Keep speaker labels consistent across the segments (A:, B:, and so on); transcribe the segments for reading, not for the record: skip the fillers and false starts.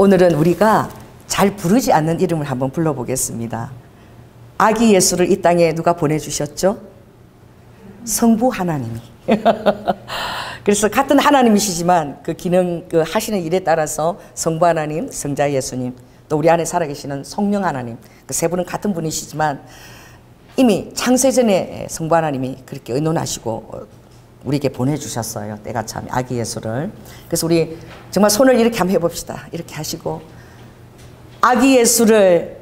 A: 오늘은 우리가 잘 부르지 않는 이름을 한번 불러보겠습니다. 아기 예수를 이 땅에 누가 보내주셨죠? 성부 하나님이. 그래서 같은 하나님이시지만 그 기능, 그 하시는 일에 따라서 성부 하나님, 성자 예수님, 또 우리 안에 살아계시는 성령 하나님, 그 세 분은 같은 분이시지만 이미 창세전에 성부 하나님이 그렇게 의논하시고 우리에게 보내주셨어요. 때가 참 아기 예수를. 그래서 우리 정말 손을 이렇게 한번 해봅시다. 이렇게 하시고 아기 예수를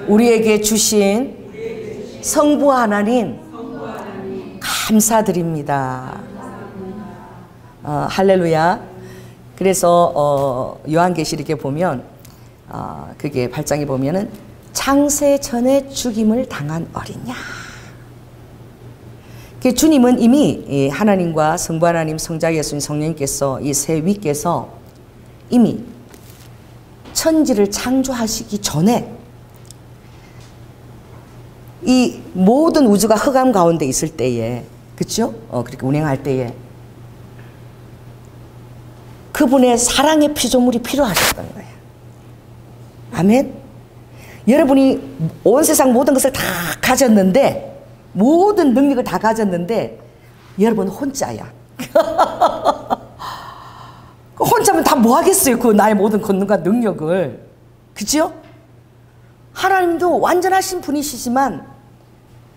A: 우리에게 주신 성부 하나님 감사드립니다. 할렐루야. 그래서 요한계시록에 보면 그게 8장에 보면은 창세 전에 죽임을 당한 어린 양. 주님은 이미 하나님과 성부 하나님, 성자 예수님, 성령님께서 이 세 위께서 이미 천지를 창조하시기 전에 이 모든 우주가 흑암 가운데 있을 때에, 그렇죠? 그렇게 운행할 때에 그분의 사랑의 피조물이 필요하셨던 거예요. 아멘. 여러분이 온 세상 모든 것을 다 가졌는데, 모든 능력을 다 가졌는데 여러분 혼자야. 혼자면 다 뭐 하겠어요? 그 나의 모든 권능과 능력을. 그죠? 하나님도 완전하신 분이시지만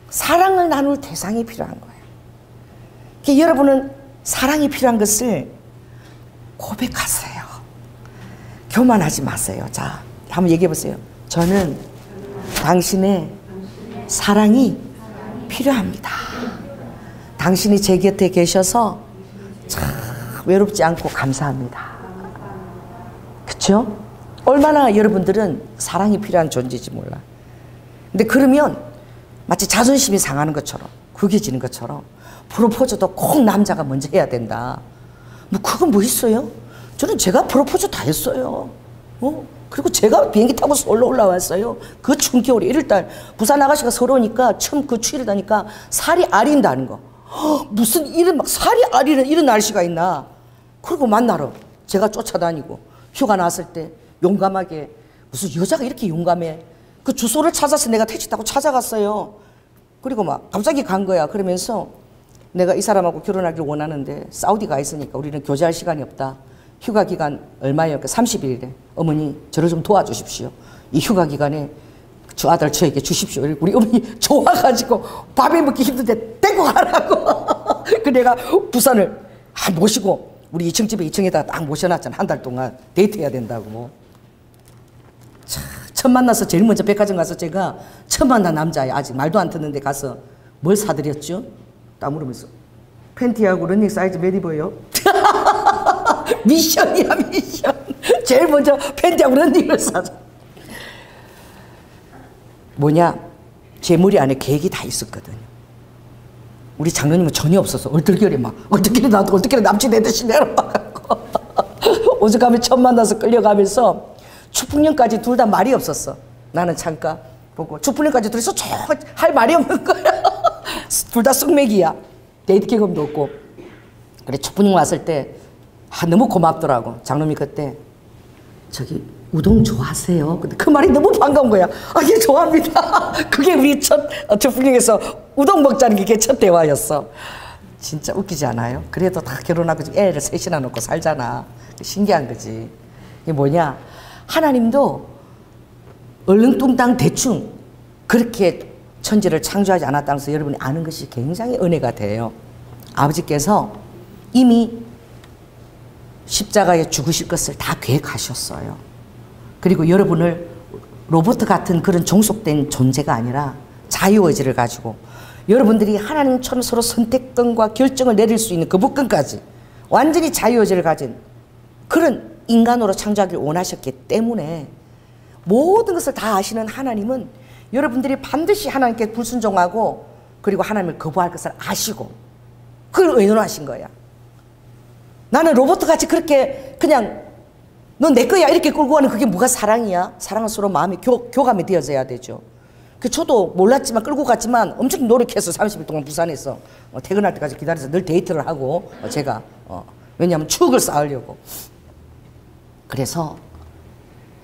A: 사랑을 나눌 대상이 필요한 거예요. 여러분은 사랑이 필요한 것을 고백하세요. 교만하지 마세요. 자, 한번 얘기해 보세요. 저는 당신의 사랑이 필요합니다. 당신이 제 곁에 계셔서 참 외롭지 않고 감사합니다. 그렇죠? 얼마나 여러분들은 사랑이 필요한 존재인지 몰라. 근데 그러면 마치 자존심이 상하는 것처럼, 구겨지는 것처럼 프로포즈도 꼭 남자가 먼저 해야 된다. 뭐 그건 뭐 있어요? 저는 제가 프로포즈 다 했어요. 그리고 제가 비행기 타고 서울로 올라왔어요. 그 추운 겨울에 1월달 부산 아가씨가 서러우니까 처음 그 추위를 다니까 살이 아린다는 거. 무슨 이런 막 살이 아리는 이런 날씨가 있나. 그리고 만나러 제가 쫓아다니고 휴가 나왔을 때 용감하게, 무슨 여자가 이렇게 용감해. 그 주소를 찾아서 내가 택시 타고 찾아갔어요. 그리고 막 갑자기 간 거야. 그러면서 내가 이 사람하고 결혼하기를 원하는데 사우디 가 있으니까 우리는 교제할 시간이 없다. 휴가 기간 얼마예요? 30일이래. 어머니 저를 좀 도와주십시오. 이 휴가 기간에 저 아들 저에게 주십시오. 우리 어머니 좋아가지고 밥에 먹기 힘든데 데리고 가라고. 그 내가 부산을 모시고 우리 2층 집에 2층에다 딱 모셔놨잖아. 한 달 동안 데이트해야 된다고. 처음 만나서 제일 먼저 백화점 가서 제가 처음 만난 남자야. 아직 말도 안 듣는데 가서 뭘 사드렸죠? 딱 물으면서 팬티하고 러닝 사이즈 몇 입어요? 미션이야 미션. 제일 먼저 팬티하고 러닝을 사줘. 뭐냐, 제 머리 안에 계획이 다 있었거든요. 우리 장로님은 전혀 없어서 얼떨결에 막 얼떨결에 나도 얼떨결에 남친애듯이 내려와갖고 오죽하면 처음 만나서 끌려가면서 축풍령까지 둘 다 말이 없었어. 나는 잠깐 보고 축풍령까지 둘이서 할 말이 없는 거야. 둘 다 쑥맥이야. 데이트 경험도 없고. 그래 축풍령 왔을 때 너무 고맙더라고. 장로님이 그때 저기 우동 좋아하세요? 근데 그 말이 너무 반가운 거야. 예, 좋아합니다. 그게 우리 첫 축풍령에서 우동 먹자는 게 첫 대화였어. 진짜 웃기지 않아요? 그래도 다 결혼하고 애를 셋이나 놓고 살잖아. 신기한 거지. 이게 뭐냐, 하나님도 얼렁뚱땅 대충 그렇게 천지를 창조하지 않았다는 것을 여러분이 아는 것이 굉장히 은혜가 돼요. 아버지께서 이미 십자가에 죽으실 것을 다 계획하셨어요. 그리고 여러분을 로봇 같은 그런 종속된 존재가 아니라 자유의지를 가지고 여러분들이 하나님처럼 서로 선택권과 결정을 내릴 수 있는 거부권까지 완전히 자유의지를 가진 그런 인간으로 창조하기를 원하셨기 때문에 모든 것을 다 아시는 하나님은 여러분들이 반드시 하나님께 불순종하고 그리고 하나님을 거부할 것을 아시고 그걸 의논하신 거야. 나는 로봇같이 그렇게 그냥 넌 내 거야 이렇게 끌고 가는 그게 뭐가 사랑이야? 사랑은 서로 마음이 교감이 되어져야 되죠. 저도 몰랐지만 끌고 갔지만 엄청 노력해서 30일 동안 부산에서 퇴근할 때까지 기다려서 늘 데이트를 하고 제가 왜냐하면 추억을 쌓으려고. 그래서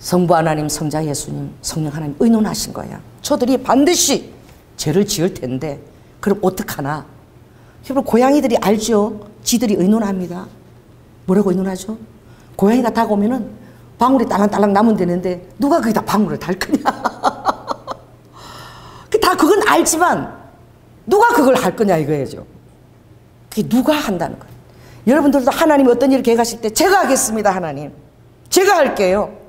A: 성부 하나님, 성자 예수님, 성령 하나님 의논하신 거야. 저들이 반드시 죄를 지을 텐데 그럼 어떡하나? 여러분, 고양이들이 알죠? 지들이 의논합니다. 뭐라고 의논하죠? 고양이가 다가오면은 방울이 딸랑딸랑 나면 되는데 누가 거기다 방울을 달 거냐? 다 그건 알지만 누가 그걸 할 거냐 이거예요. 그게 누가 한다는 거예요. 여러분들도 하나님이 어떤 일을 계획하실 때 제가 하겠습니다. 하나님, 제가 할게요.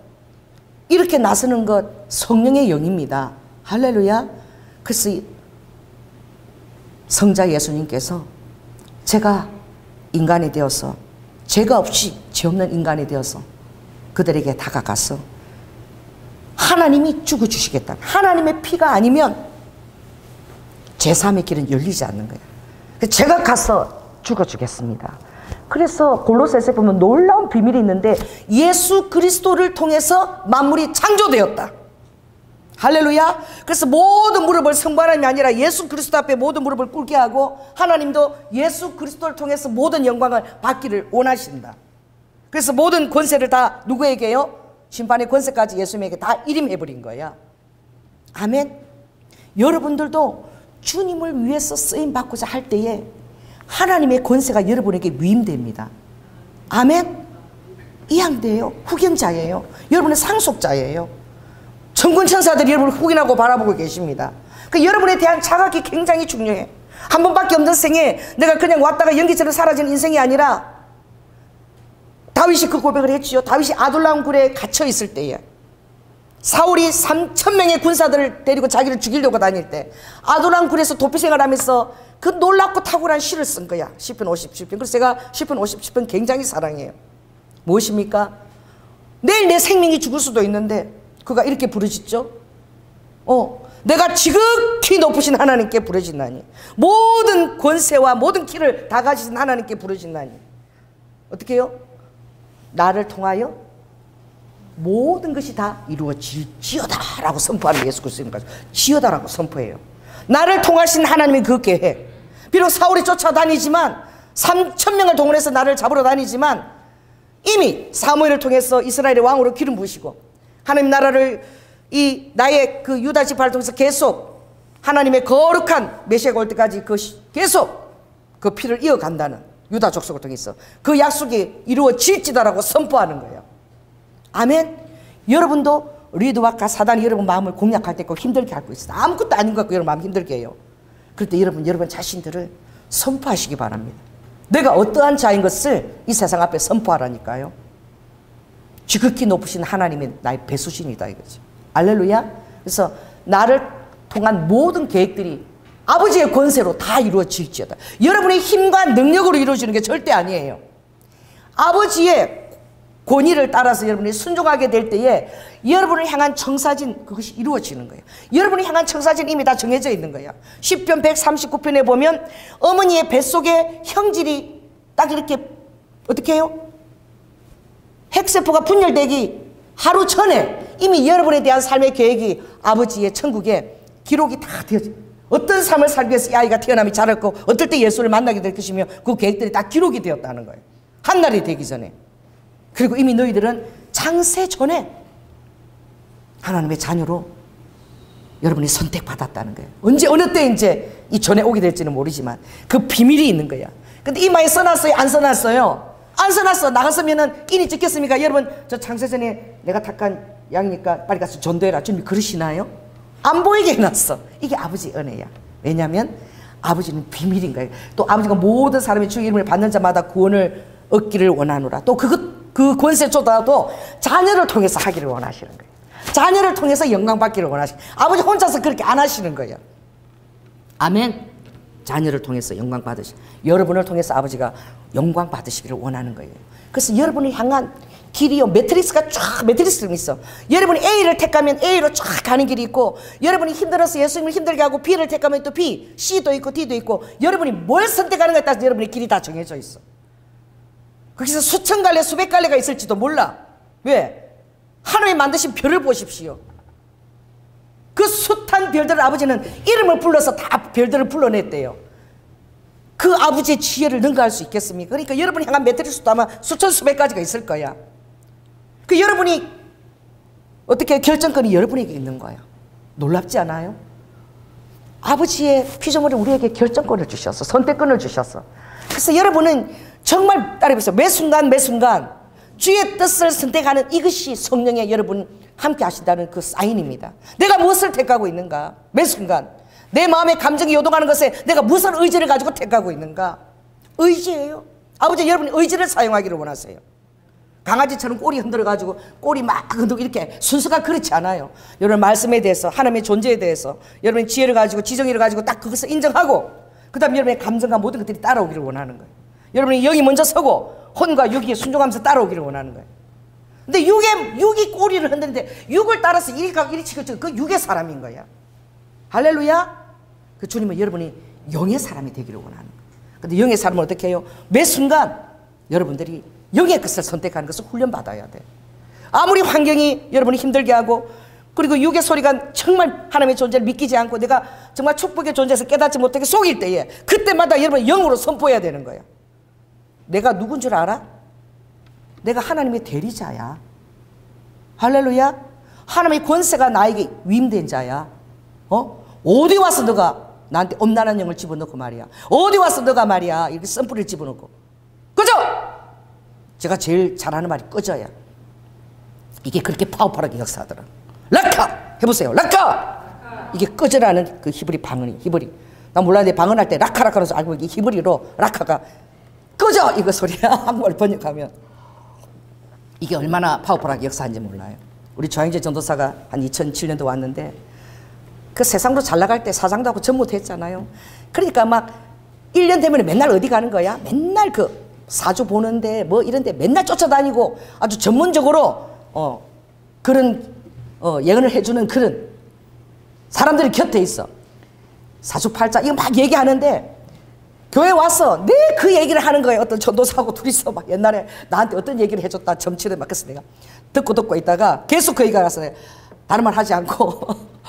A: 이렇게 나서는 것 성령의 영입니다. 할렐루야. 그래서 성자 예수님께서 제가 인간이 되어서, 죄가 없이 죄 없는 인간이 되어서 그들에게 다가가서 하나님이 죽어주시겠다. 하나님의 피가 아니면 제3의 길은 열리지 않는 거예요. 제가 가서 죽어주겠습니다. 그래서 골로새서에 보면 놀라운 비밀이 있는데 예수 그리스도를 통해서 만물이 창조되었다. 할렐루야. 그래서 모든 무릎을 성부 하나님이 아니라 예수 그리스도 앞에 모든 무릎을 꿇게 하고 하나님도 예수 그리스도를 통해서 모든 영광을 받기를 원하신다. 그래서 모든 권세를 다 누구에게요? 심판의 권세까지 예수님에게 다 일임해버린 거야. 아멘. 여러분들도 주님을 위해서 쓰임받고자 할 때에 하나님의 권세가 여러분에게 위임됩니다. 아멘. 이양대예요. 후견자예요. 여러분의 상속자예요. 천군천사들이 여러분을 후견하고 바라보고 계십니다. 그 여러분에 대한 자각이 굉장히 중요해. 한 번밖에 없는 생에 내가 그냥 왔다가 연기처럼 사라지는 인생이 아니라 다윗이 그 고백을 했지요. 다윗이 아둘람 굴에 갇혀 있을 때에 사울이 3,000명의 군사들을 데리고 자기를 죽이려고 다닐 때 아둘람 굴에서 도피 생활하면서 그 놀랍고 탁월한 시를 쓴 거야. 시편 57편. 그래서 제가 시편 57편 굉장히 사랑해요. 무엇입니까? 내일 내 생명이 죽을 수도 있는데 그가 이렇게 부르짖죠. 내가 지극히 높으신 하나님께 부르짖나니, 모든 권세와 모든 길을 다 가지신 하나님께 부르짖나니, 어떻게 해요? 나를 통하여 모든 것이 다 이루어질지어다 라고 선포하는 예수 그리스도님까지 지어다라고 선포해요. 나를 통하신 하나님의 그 계획. 비록 사울이 쫓아다니지만 3,000명을 동원해서 나를 잡으러 다니지만 이미 사무엘을 통해서 이스라엘의 왕으로 기름 부으시고 하나님 나라를 나의 그 유다 지파를 통해서 계속 하나님의 거룩한 메시아가 올 때까지 계속 그 피를 이어간다는 유다 족속을 통해서 그 약속이 이루어질지다라고 선포하는 거예요. 아멘. 여러분도 리드와카 사단이 여러분 마음을 공략할 때 꼭 힘들게 할 거 있어요. 아무것도 아닌 것 같고 여러분 마음 힘들게 해요. 그럴 때 여러분 자신들을 선포하시기 바랍니다. 내가 어떠한 자인 것을 이 세상 앞에 선포하라니까요. 지극히 높으신 하나님이 나의 배수신이다 이거지. 알렐루야. 그래서 나를 통한 모든 계획들이 아버지의 권세로 다 이루어질지어다. 여러분의 힘과 능력으로 이루어지는 게 절대 아니에요. 아버지의 권위를 따라서 여러분이 순종하게 될 때에 여러분을 향한 청사진, 그것이 이루어지는 거예요. 여러분을 향한 청사진 이미 다 정해져 있는 거예요. 시편 139편에 보면 어머니의 뱃속에 형질이 딱 이렇게 어떻게 해요? 핵세포가 분열되기 하루 전에 이미 여러분에 대한 삶의 계획이 아버지의 천국에 기록이 다 되어져. 어떤 삶을 살기 위해서 이 아이가 태어나면 자랄 거, 어떨 때 예수를 만나게 될 것이며 그 계획들이 다 기록이 되었다는 거예요. 한날이 되기 전에. 그리고 이미 너희들은 창세 전에 하나님의 자녀로 여러분이 선택받았다는 거예요. 언제 어느 때 이제 이 전에 오게 될지는 모르지만 그 비밀이 있는 거야. 근데 이마에 써놨어요? 안 써놨어요? 안 써놨어. 나갔으면은 인이 찍혔습니까? 여러분 저 창세 전에 내가 탁한 양이니까 빨리 가서 전도해라. 주님이 그러시나요? 안 보이게 해놨어. 이게 아버지 은혜야. 왜냐하면 아버지는 비밀인 거예요. 또 아버지가 모든 사람이 주의 이름을 받는 자마다 구원을 얻기를 원하노라. 또 그 권세조차도 자녀를 통해서 하기를 원하시는 거예요. 자녀를 통해서 영광 받기를 원하시는 거예요. 아버지 혼자서 그렇게 안 하시는 거예요. 아멘. 자녀를 통해서 영광 받으시고 여러분을 통해서 아버지가 영광 받으시기를 원하는 거예요. 그래서 여러분을 향한 길이요, 매트릭스가 쫙 매트릭스가 있어. 여러분이 A를 택하면 A로 쫙 가는 길이 있고, 여러분이 힘들어서 예수님을 힘들게 하고 B를 택하면 또 B, C도 있고 D도 있고, 여러분이 뭘 선택하는가에 따라서 여러분의 길이 다 정해져 있어. 거기서 수천 갈래 수백 갈래가 있을지도 몰라. 왜? 하나님이 만드신 별을 보십시오. 그 숱한 별들을 아버지는 이름을 불러서 다 별들을 불러냈대요. 그 아버지의 지혜를 능가할 수 있겠습니까? 그러니까 여러분이 향한 매트릭스도 아마 수천 수백 가지가 있을 거야. 그 여러분이 어떻게 결정권이 여러분에게 있는 거예요. 놀랍지 않아요? 아버지의 피조물이 우리에게 결정권을 주셨어. 선택권을 주셨어. 그래서 여러분은 정말 따라해보세요. 매 순간 매 순간 주의 뜻을 선택하는 이것이 성령의 여러분 함께 하신다는 그 사인입니다. 내가 무엇을 택하고 있는가? 매 순간 내 마음의 감정이 요동하는 것에 내가 무슨 의지를 가지고 택하고 있는가? 의지예요. 아버지 여러분이 의지를 사용하기를 원하세요. 강아지처럼 꼬리 흔들어가지고 꼬리 막 흔들고 이렇게 순수가 그렇지 않아요. 여러분 말씀에 대해서 하나님의 존재에 대해서 여러분의 지혜를 가지고 지정의를 가지고 딱 그것을 인정하고 그 다음 여러분의 감정과 모든 것들이 따라오기를 원하는 거예요. 여러분이 영이 먼저 서고 혼과 육이 순종하면서 따라오기를 원하는 거예요. 근데 육이 꼬리를 흔드는데 육을 따라서 이리 치고 그 육의 사람인 거야. 할렐루야. 그 주님은 여러분이 영의 사람이 되기를 원하는 거예요. 근데 영의 사람은 어떻게 해요? 매 순간 여러분들이 영의 것을 선택하는 것을 훈련받아야 돼. 아무리 환경이 여러분이 힘들게 하고 그리고 육의 소리가 정말 하나님의 존재를 믿기지 않고 내가 정말 축복의 존재에서 깨닫지 못하게 속일 때에 그때마다 여러분이 영으로 선포해야 되는 거야. 내가 누군 줄 알아? 내가 하나님의 대리자야. 할렐루야. 하나님의 권세가 나에게 위임된 자야. 어디 와서 너가 나한테 엄난한 영을 집어넣고 말이야. 어디 와서 너가 말이야 이렇게 선풀을 집어넣고 꺼져! 제가 제일 잘하는 말이 꺼져야. 이게 그렇게 파워풀하게 역사하더라. 라카! 해보세요. 라카! 이게 꺼져라는 그 히브리 방언이 히브리. 난 몰랐는데 방언할 때 라카라카 해서 알고 이게 히브리로 라카가 꺼져! 이거 소리야. 한국말 번역하면 이게 얼마나 파워풀하게 역사하는지 몰라요. 우리 조양재 전도사가 한 2007년도 왔는데 그 세상으로 잘 나갈 때 사장도 하고 전무도 했잖아요. 그러니까 막 1년 되면 맨날 어디 가는 거야? 맨날 그 사주 보는데 뭐 이런데 맨날 쫓아다니고 아주 전문적으로 그런 예언을 해주는 그런 사람들이 곁에 있어. 사주팔자 이거 막 얘기하는데 교회 와서 내 그 얘기를 하는 거예요. 어떤 전도사하고 둘이서 막 옛날에 나한테 어떤 얘기를 해줬다 점치를 막 그래서 내가 듣고 있다가 계속 그 얘기가 나서 다른 말 하지 않고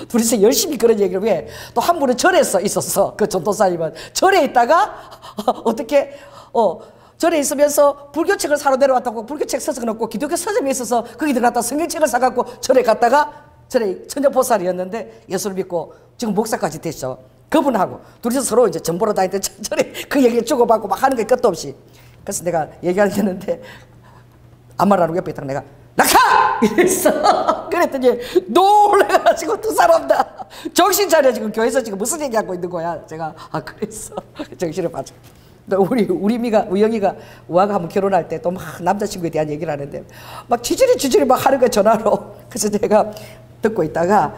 A: 둘이서 열심히 그런 얘기를 왜 또 한 분은 절에 있었어. 그 전도사님은 절에 있다가 어떻게 절에 있으면서 불교책을 사러 내려왔다고 불교책 서적 넣고 기독교 서점에 있어서 거기 들어갔다 성경책을 사갖고 절에 갔다가 절에 천녀보살이었는데 예수를 믿고 지금 목사까지 됐죠. 그분하고 둘이서 서로 이제 전 보러 다닐 때 절에 그 얘기를 주고받고 막 하는 게 끝도 없이. 그래서 내가 얘기하려는데 아마라로 옆에 있다가 내가 낙하! 이랬어. 그랬더니 놀래가지고 두 사람 다 정신 차려 지금 교회에서 지금 무슨 얘기하고 있는 거야. 제가 그랬어. 정신을 빠져. 우리 우영이가 우아가 한번 결혼할 때 또 막 남자친구에 대한 얘기를 하는데 막 지지리 막 하는 거야 전화로. 그래서 내가 듣고 있다가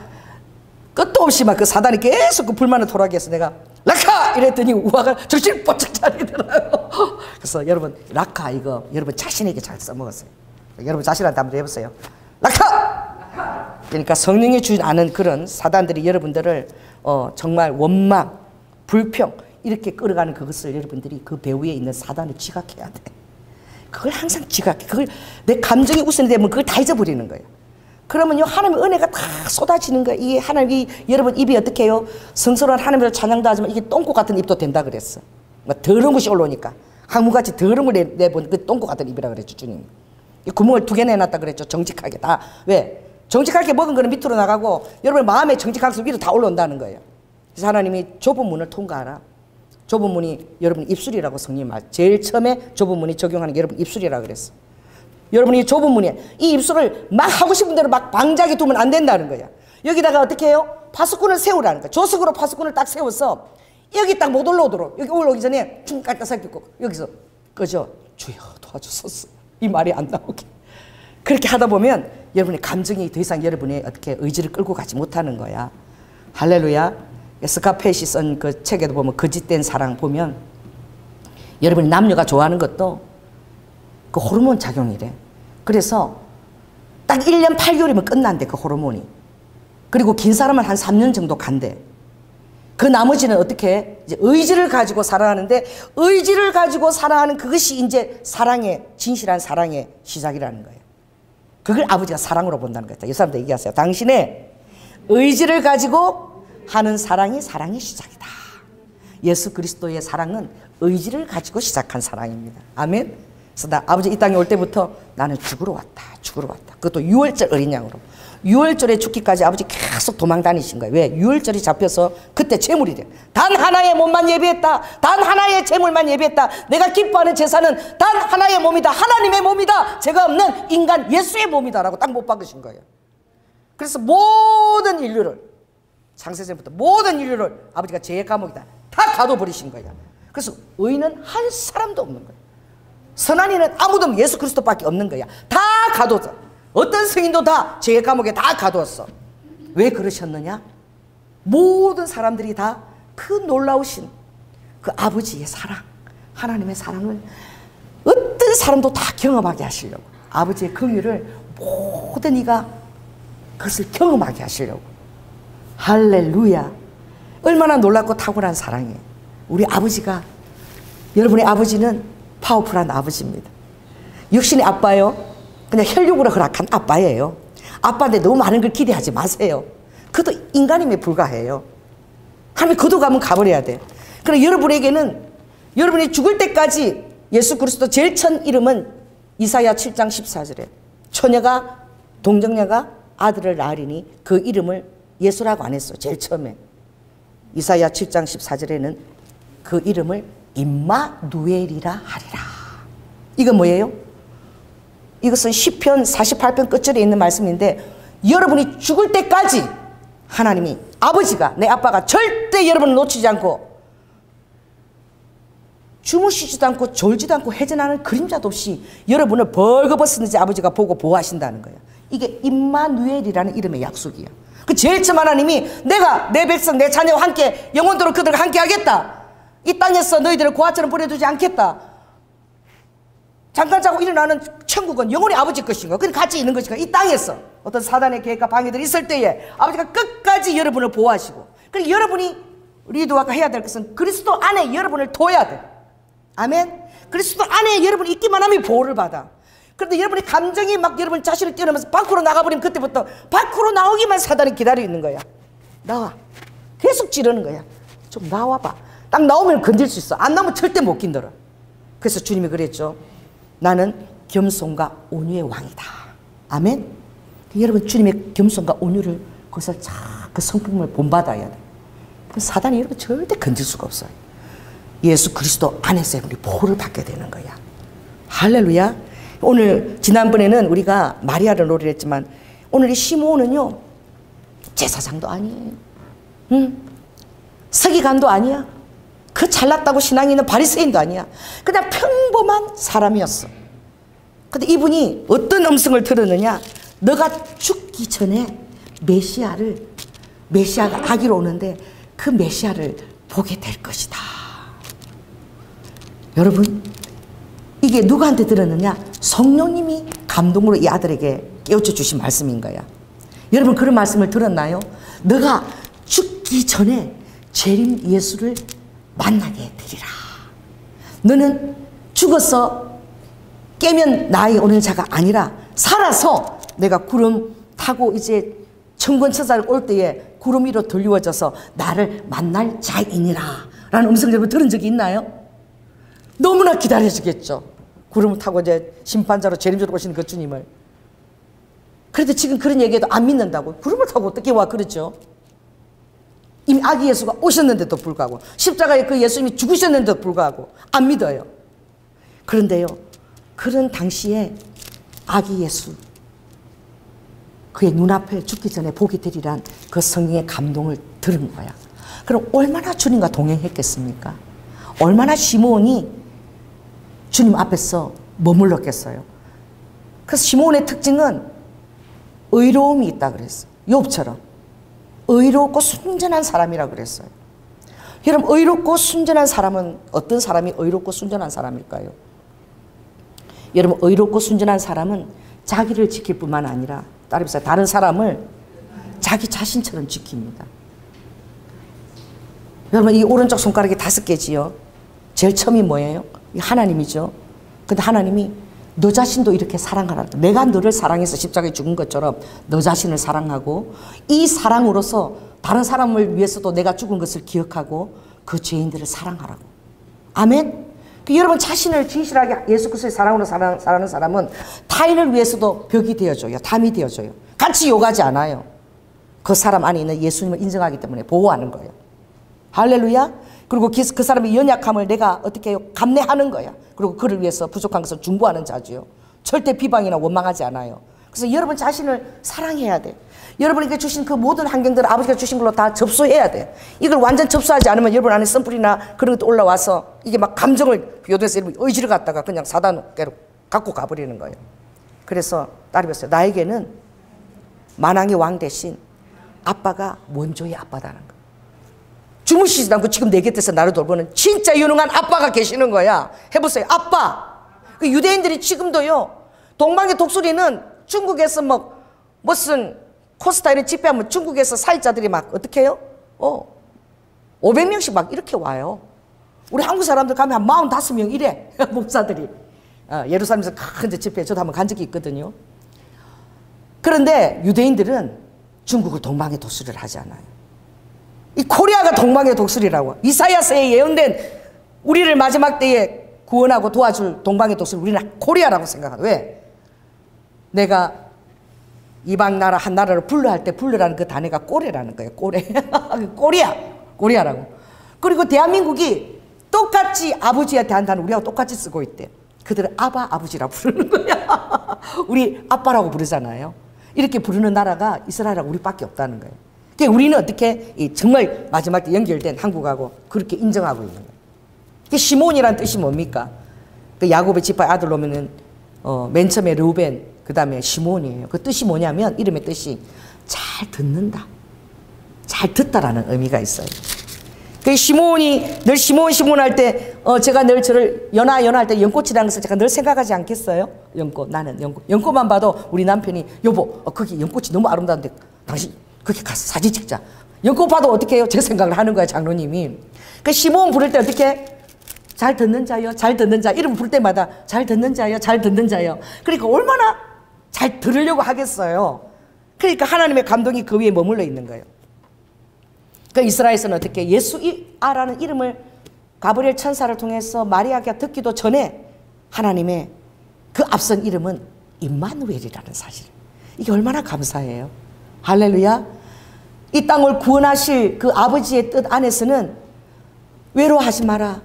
A: 끝도 없이 막 그 사단이 계속 그 불만을 토하게 해서 내가 라카! 이랬더니 우아가 정신을 번쩍 차리더라고. 그래서 여러분 라카 이거 여러분 자신에게 잘 써먹었어요. 여러분 자신한테 한번 해보세요. 라카! 그러니까 성령이 주지 않은 그런 사단들이 여러분들을 정말 원망, 불평 이렇게 끌어가는 그것을 여러분들이 그 배후에 있는 사단을 지각해야 돼. 그걸 항상 지각해. 그걸 내 감정이 우선이 되면 그걸 다 잊어버리는 거예요. 그러면요 하나님의 은혜가 다 쏟아지는 거예요. 이게 하나님이 여러분 입이 어떻게 해요? 성스러운 하나님을 찬양도 하지만 이게 똥꼬 같은 입도 된다 그랬어. 막 더러운 것이 올라오니까 항문같이 더러운 걸 내본 그 똥꼬 같은 입이라 그랬죠 주님. 이 구멍을 2개 내놨다 그랬죠. 정직하게 다. 왜? 정직하게 먹은 거는 밑으로 나가고 여러분의 마음의 정직한 것은 위로 다 올라온다는 거예요. 그래서 하나님이 좁은 문을 통과하라. 좁은 문이 여러분 입술이라고 성령이 말. 제일 처음에 좁은 문이 적용하는 게 여러분 입술이라고 그랬어. 여러분이 좁은 문에 이 입술을 막 하고 싶은 대로 막 방자하게 두면 안 된다는 거야. 여기다가 어떻게 해요? 파수꾼을 세우라는 거야. 조석으로 파수꾼을 딱 세워서 여기 딱 못 올라오도록 여기 올라오기 전에 좀 깔끔하게 여기서 꺼져. 주여 도와주소서. 이 말이 안 나오게. 그렇게 하다 보면 여러분의 감정이 더 이상 여러분의 어떻게 의지를 끌고 가지 못하는 거야. 할렐루야. 스카페시 쓴 그 책에도 보면 거짓된 사랑 보면 여러분이 남녀가 좋아하는 것도 그 호르몬 작용이래. 그래서 딱 1년 8개월이면 끝난대 그 호르몬이. 그리고 긴 사람은 한 3년 정도 간대. 그 나머지는 어떻게 이제 의지를 가지고 살아가는데 의지를 가지고 살아가는 그것이 이제 사랑의 진실한 사랑의 시작이라는 거예요. 그걸 아버지가 사랑으로 본다는 거예요. 이 사람들 얘기하세요. 당신의 의지를 가지고 하는 사랑이 사랑의 시작이다. 예수 그리스도의 사랑은 의지를 가지고 시작한 사랑입니다. 아멘. 그래서 나 아버지 이 땅에 올 때부터 나는 죽으러 왔다. 그것도 6월절 어린 양으로. 유월절에 죽기까지 아버지 계속 도망 다니신 거예요. 왜? 유월절이 잡혀서 그때 제물이 돼. 단 하나의 몸만 예비했다. 단 하나의 제물만 예비했다. 내가 기뻐하는 제사는 단 하나의 몸이다. 하나님의 몸이다. 죄가 없는 인간 예수의 몸이다 라고 딱 못 박으신 거예요. 그래서 모든 인류를, 창세전부터 모든 인류를 아버지가 죄의 감옥이다 다 가둬버리신 거예요. 그래서 의인은 한 사람도 없는 거예요. 선한 이는 아무도 없는 예수 그리스도밖에 없는 거야. 다 가둬서 어떤 승인도 다 죄의 감옥에 다 가두었어. 왜 그러셨느냐? 모든 사람들이 다 그 놀라우신 그 아버지의 사랑, 하나님의 사랑을 어떤 사람도 다 경험하게 하시려고, 아버지의 긍휼을 모든 이가 그것을 경험하게 하시려고. 할렐루야. 얼마나 놀랍고 탁월한 사랑이에요. 우리 아버지가, 여러분의 아버지는 파워풀한 아버지입니다. 육신의 아빠요, 그냥 혈육으로 허락한 아빠예요. 아빠한테 너무 많은 걸 기대하지 마세요. 그것도 인간임에 불과해요. 하나님 거둬가면 가버려야 돼. 그럼 여러분에게는 여러분이 죽을 때까지 예수 그리스도 제일 첫 이름은 이사야 7장 14절에 처녀가 동정녀가 아들을 낳으리니 그 이름을 예수라고 안 했어. 제일 처음에 이사야 7장 14절에는 그 이름을 임마누엘이라 하리라. 이건 뭐예요? 이것은 시편 48편 끝절에 있는 말씀인데, 여러분이 죽을 때까지 하나님이, 아버지가, 내 아빠가 절대 여러분을 놓치지 않고 주무시지도 않고 졸지도 않고 해전하는 그림자도 없이 여러분을 벌거벗었는지 아버지가 보고 보호하신다는 거예요. 이게 임마누엘이라는 이름의 약속이에요. 그 제일 처음 하나님이 내가 내 백성 내 자녀와 함께 영원토록 그들과 함께 하겠다. 이 땅에서 너희들을 고아처럼 버려두지 않겠다. 잠깐 자고 일어나는 천국은 영원히 아버지 것인 거예요. 그냥 같이 있는 것이니까 이 땅에서 어떤 사단의 계획과 방해들이 있을 때에 아버지가 끝까지 여러분을 보호하시고, 그리고 여러분이 리드와가 해야 될 것은 그리스도 안에 여러분을 둬야 돼. 아멘. 그리스도 안에 여러분이 있기만 하면 보호를 받아. 그런데 여러분의 감정이 막 여러분 자신을 뛰어넘어서 밖으로 나가버리면 그때부터 밖으로 나오기만 사단이 기다리고 있는 거야. 나와. 계속 찌르는 거야. 좀 나와봐. 딱 나오면 건질 수 있어. 안 나오면 절대 못 긴들어. 그래서 주님이 그랬죠. 나는 겸손과 온유의 왕이다. 아멘. 여러분 주님의 겸손과 온유를 그것을 그 성품을 본받아야 돼. 그 사단이 여러분 절대 건질 수가 없어요. 예수 그리스도 안에서 우리 보호를 받게 되는 거야. 할렐루야. 오늘 지난번에는 우리가 마리아를 노래를 했지만 오늘 이 시므온은요 제사장도 아니에요. 서기관도 아니야. 그 잘났다고 신앙이 있는 바리새인도 아니야. 그냥 평범한 사람이었어. 근데 이분이 어떤 음성을 들었느냐? 너가 죽기 전에 메시아가 아기로 오는데 그 메시아를 보게 될 것이다. 여러분 이게 누구한테 들었느냐? 성령님이 감동으로 이 아들에게 깨우쳐 주신 말씀인 거야. 여러분 그런 말씀을 들었나요? 너가 죽기 전에 재림 예수를 만나게 되리라. 너는 죽어서 깨면 나에 오는 자가 아니라 살아서 내가 구름 타고 이제 천군천사를 올 때에 구름 위로 들리워져서 나를 만날 자이니라 라는 음성 여러분 들은 적이 있나요? 너무나 기다려지겠죠. 구름을 타고 이제 심판자로 재림자로 오시는 그 주님을. 그런데 지금 그런 얘기해도 안 믿는다고. 구름을 타고 어떻게 와? 그렇죠. 이미 아기 예수가 오셨는데도 불구하고 십자가에 그 예수님이 죽으셨는데도 불구하고 안 믿어요. 그런데요 그런 당시에 아기 예수 그의 눈앞에 죽기 전에 보게 되리란 그 성령의 감동을 들은 거야. 그럼 얼마나 주님과 동행했겠습니까? 얼마나 시므온이 주님 앞에서 머물렀겠어요. 그래서 시므온의 특징은 의로움이 있다 그랬어요. 욥처럼 의롭고 순전한 사람이라고 그랬어요. 여러분 의롭고 순전한 사람은 어떤 사람이 의롭고 순전한 사람일까요? 여러분 의롭고 순전한 사람은 자기를 지킬 뿐만 아니라 따라해보세요. 다른 사람을 자기 자신처럼 지킵니다. 여러분 이 오른쪽 손가락이 5개지요. 제일 처음이 뭐예요? 하나님이죠. 근데 하나님이 너 자신도 이렇게 사랑하라. 내가 너를 사랑해서 십자가에 죽은 것처럼 너 자신을 사랑하고 이 사랑으로서 다른 사람을 위해서도 내가 죽은 것을 기억하고 그 죄인들을 사랑하라고. 아멘. 여러분 자신을 진실하게 예수 그리스도의 사랑으로 살아가는 사람은 타인을 위해서도 벽이 되어줘요. 담이 되어줘요. 같이 욕하지 않아요. 그 사람 안에 있는 예수님을 인정하기 때문에 보호하는 거예요. 할렐루야. 그리고 그 사람의 연약함을 내가 어떻게 해요? 감내하는 거야. 그리고 그를 위해서 부족한 것을 중보하는 자주요. 절대 비방이나 원망하지 않아요. 그래서 여러분 자신을 사랑해야 돼. 여러분에게 주신 그 모든 환경들을 아버지가 주신 걸로 다 접수해야 돼. 이걸 완전 접수하지 않으면 여러분 안에 선풀이나 그런 것도 올라와서 이게 막 감정을 비교돼서 의지를 갖다가 그냥 사단께로 갖고 가버리는 거예요. 그래서 딸이 봤어요. 나에게는 만왕의 왕 대신 아빠가 원조의 아빠다는 거예요. 주무시지도 않고 지금 내 곁에서 나를 돌보는 진짜 유능한 아빠가 계시는 거야. 해보세요. 아빠. 그 유대인들이 지금도요. 동방의 독수리는 중국에서 무슨 코스타 이런 집회하면 중국에서 사회자들이 막 어떻게 해요? 500명씩 막 이렇게 와요. 우리 한국 사람들 가면 한 45명 이래. 목사들이. 예루살렘에서 큰 집회 저도 한번 간 적이 있거든요. 그런데 유대인들은 중국을 동방의 독수리를 하지 않아요. 이 코리아가 동방의 독수리라고. 이사야서에 예언된 우리를 마지막 때에 구원하고 도와줄 동방의 독수리 우리는 코리아라고 생각하는. 왜? 내가 이방 나라 한 나라를 불러할 때 불러라는 그 단어가 꼬레라는 거예요. 꼬레. 꼬리아라고. 그리고 대한민국이 똑같이 아버지한테 한 단어 우리하고 똑같이 쓰고 있대. 그들은 아버지라고 부르는 거야. 우리 아빠라고 부르잖아요. 이렇게 부르는 나라가 이스라엘하고 우리밖에 없다는 거예요. 그러니까 우리는 어떻게 정말 마지막 때 연결된 한국하고 그렇게 인정하고 있는 거예요. 시몬이란 뜻이 뭡니까? 그 야곱의 지파의 아들 오면은 맨 처음에 르우벤, 그 다음에 시몬이에요. 그 뜻이 뭐냐면 이름의 뜻이 잘 듣는다. 잘 듣다라는 의미가 있어요. 그 시몬이 늘 시몬 할 때 제가 늘 저를 연할 때 연꽃이라는 것을 제가 늘 생각하지 않겠어요? 연꽃, 나는 연꽃만 봐도 우리 남편이 여보 거기 연꽃이 너무 아름다운데 당신 거기 가서 사진 찍자. 연꽃 봐도 어떻게 해요? 제 생각을 하는 거예요, 장로님이. 그 시몬 부를 때 어떻게? 잘 듣는 자요, 잘 듣는 자. 이름 부를 때마다 잘 듣는 자요, 잘 듣는 자요. 그러니까 얼마나 잘 들으려고 하겠어요. 그러니까 하나님의 감동이 그 위에 머물러 있는 거예요. 그 이스라엘에서는 어떻게 예수아라는 이름을 가브리엘 천사를 통해서 마리아가 듣기도 전에 하나님의 그 앞선 이름은 임마누엘이라는 사실. 이게 얼마나 감사해요. 할렐루야. 이 땅을 구원하실 그 아버지의 뜻 안에서는 외로워하지 마라.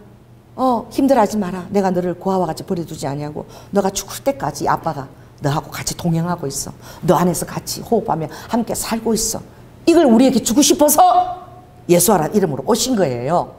A: 힘들어하지 마라. 내가 너를 고아와 같이 버려두지 아니하고 너가 죽을 때까지 아빠가 너하고 같이 동행하고 있어. 너 안에서 같이 호흡하며 함께 살고 있어. 이걸 우리에게 주고 싶어서 예수아라는 이름으로 오신 거예요.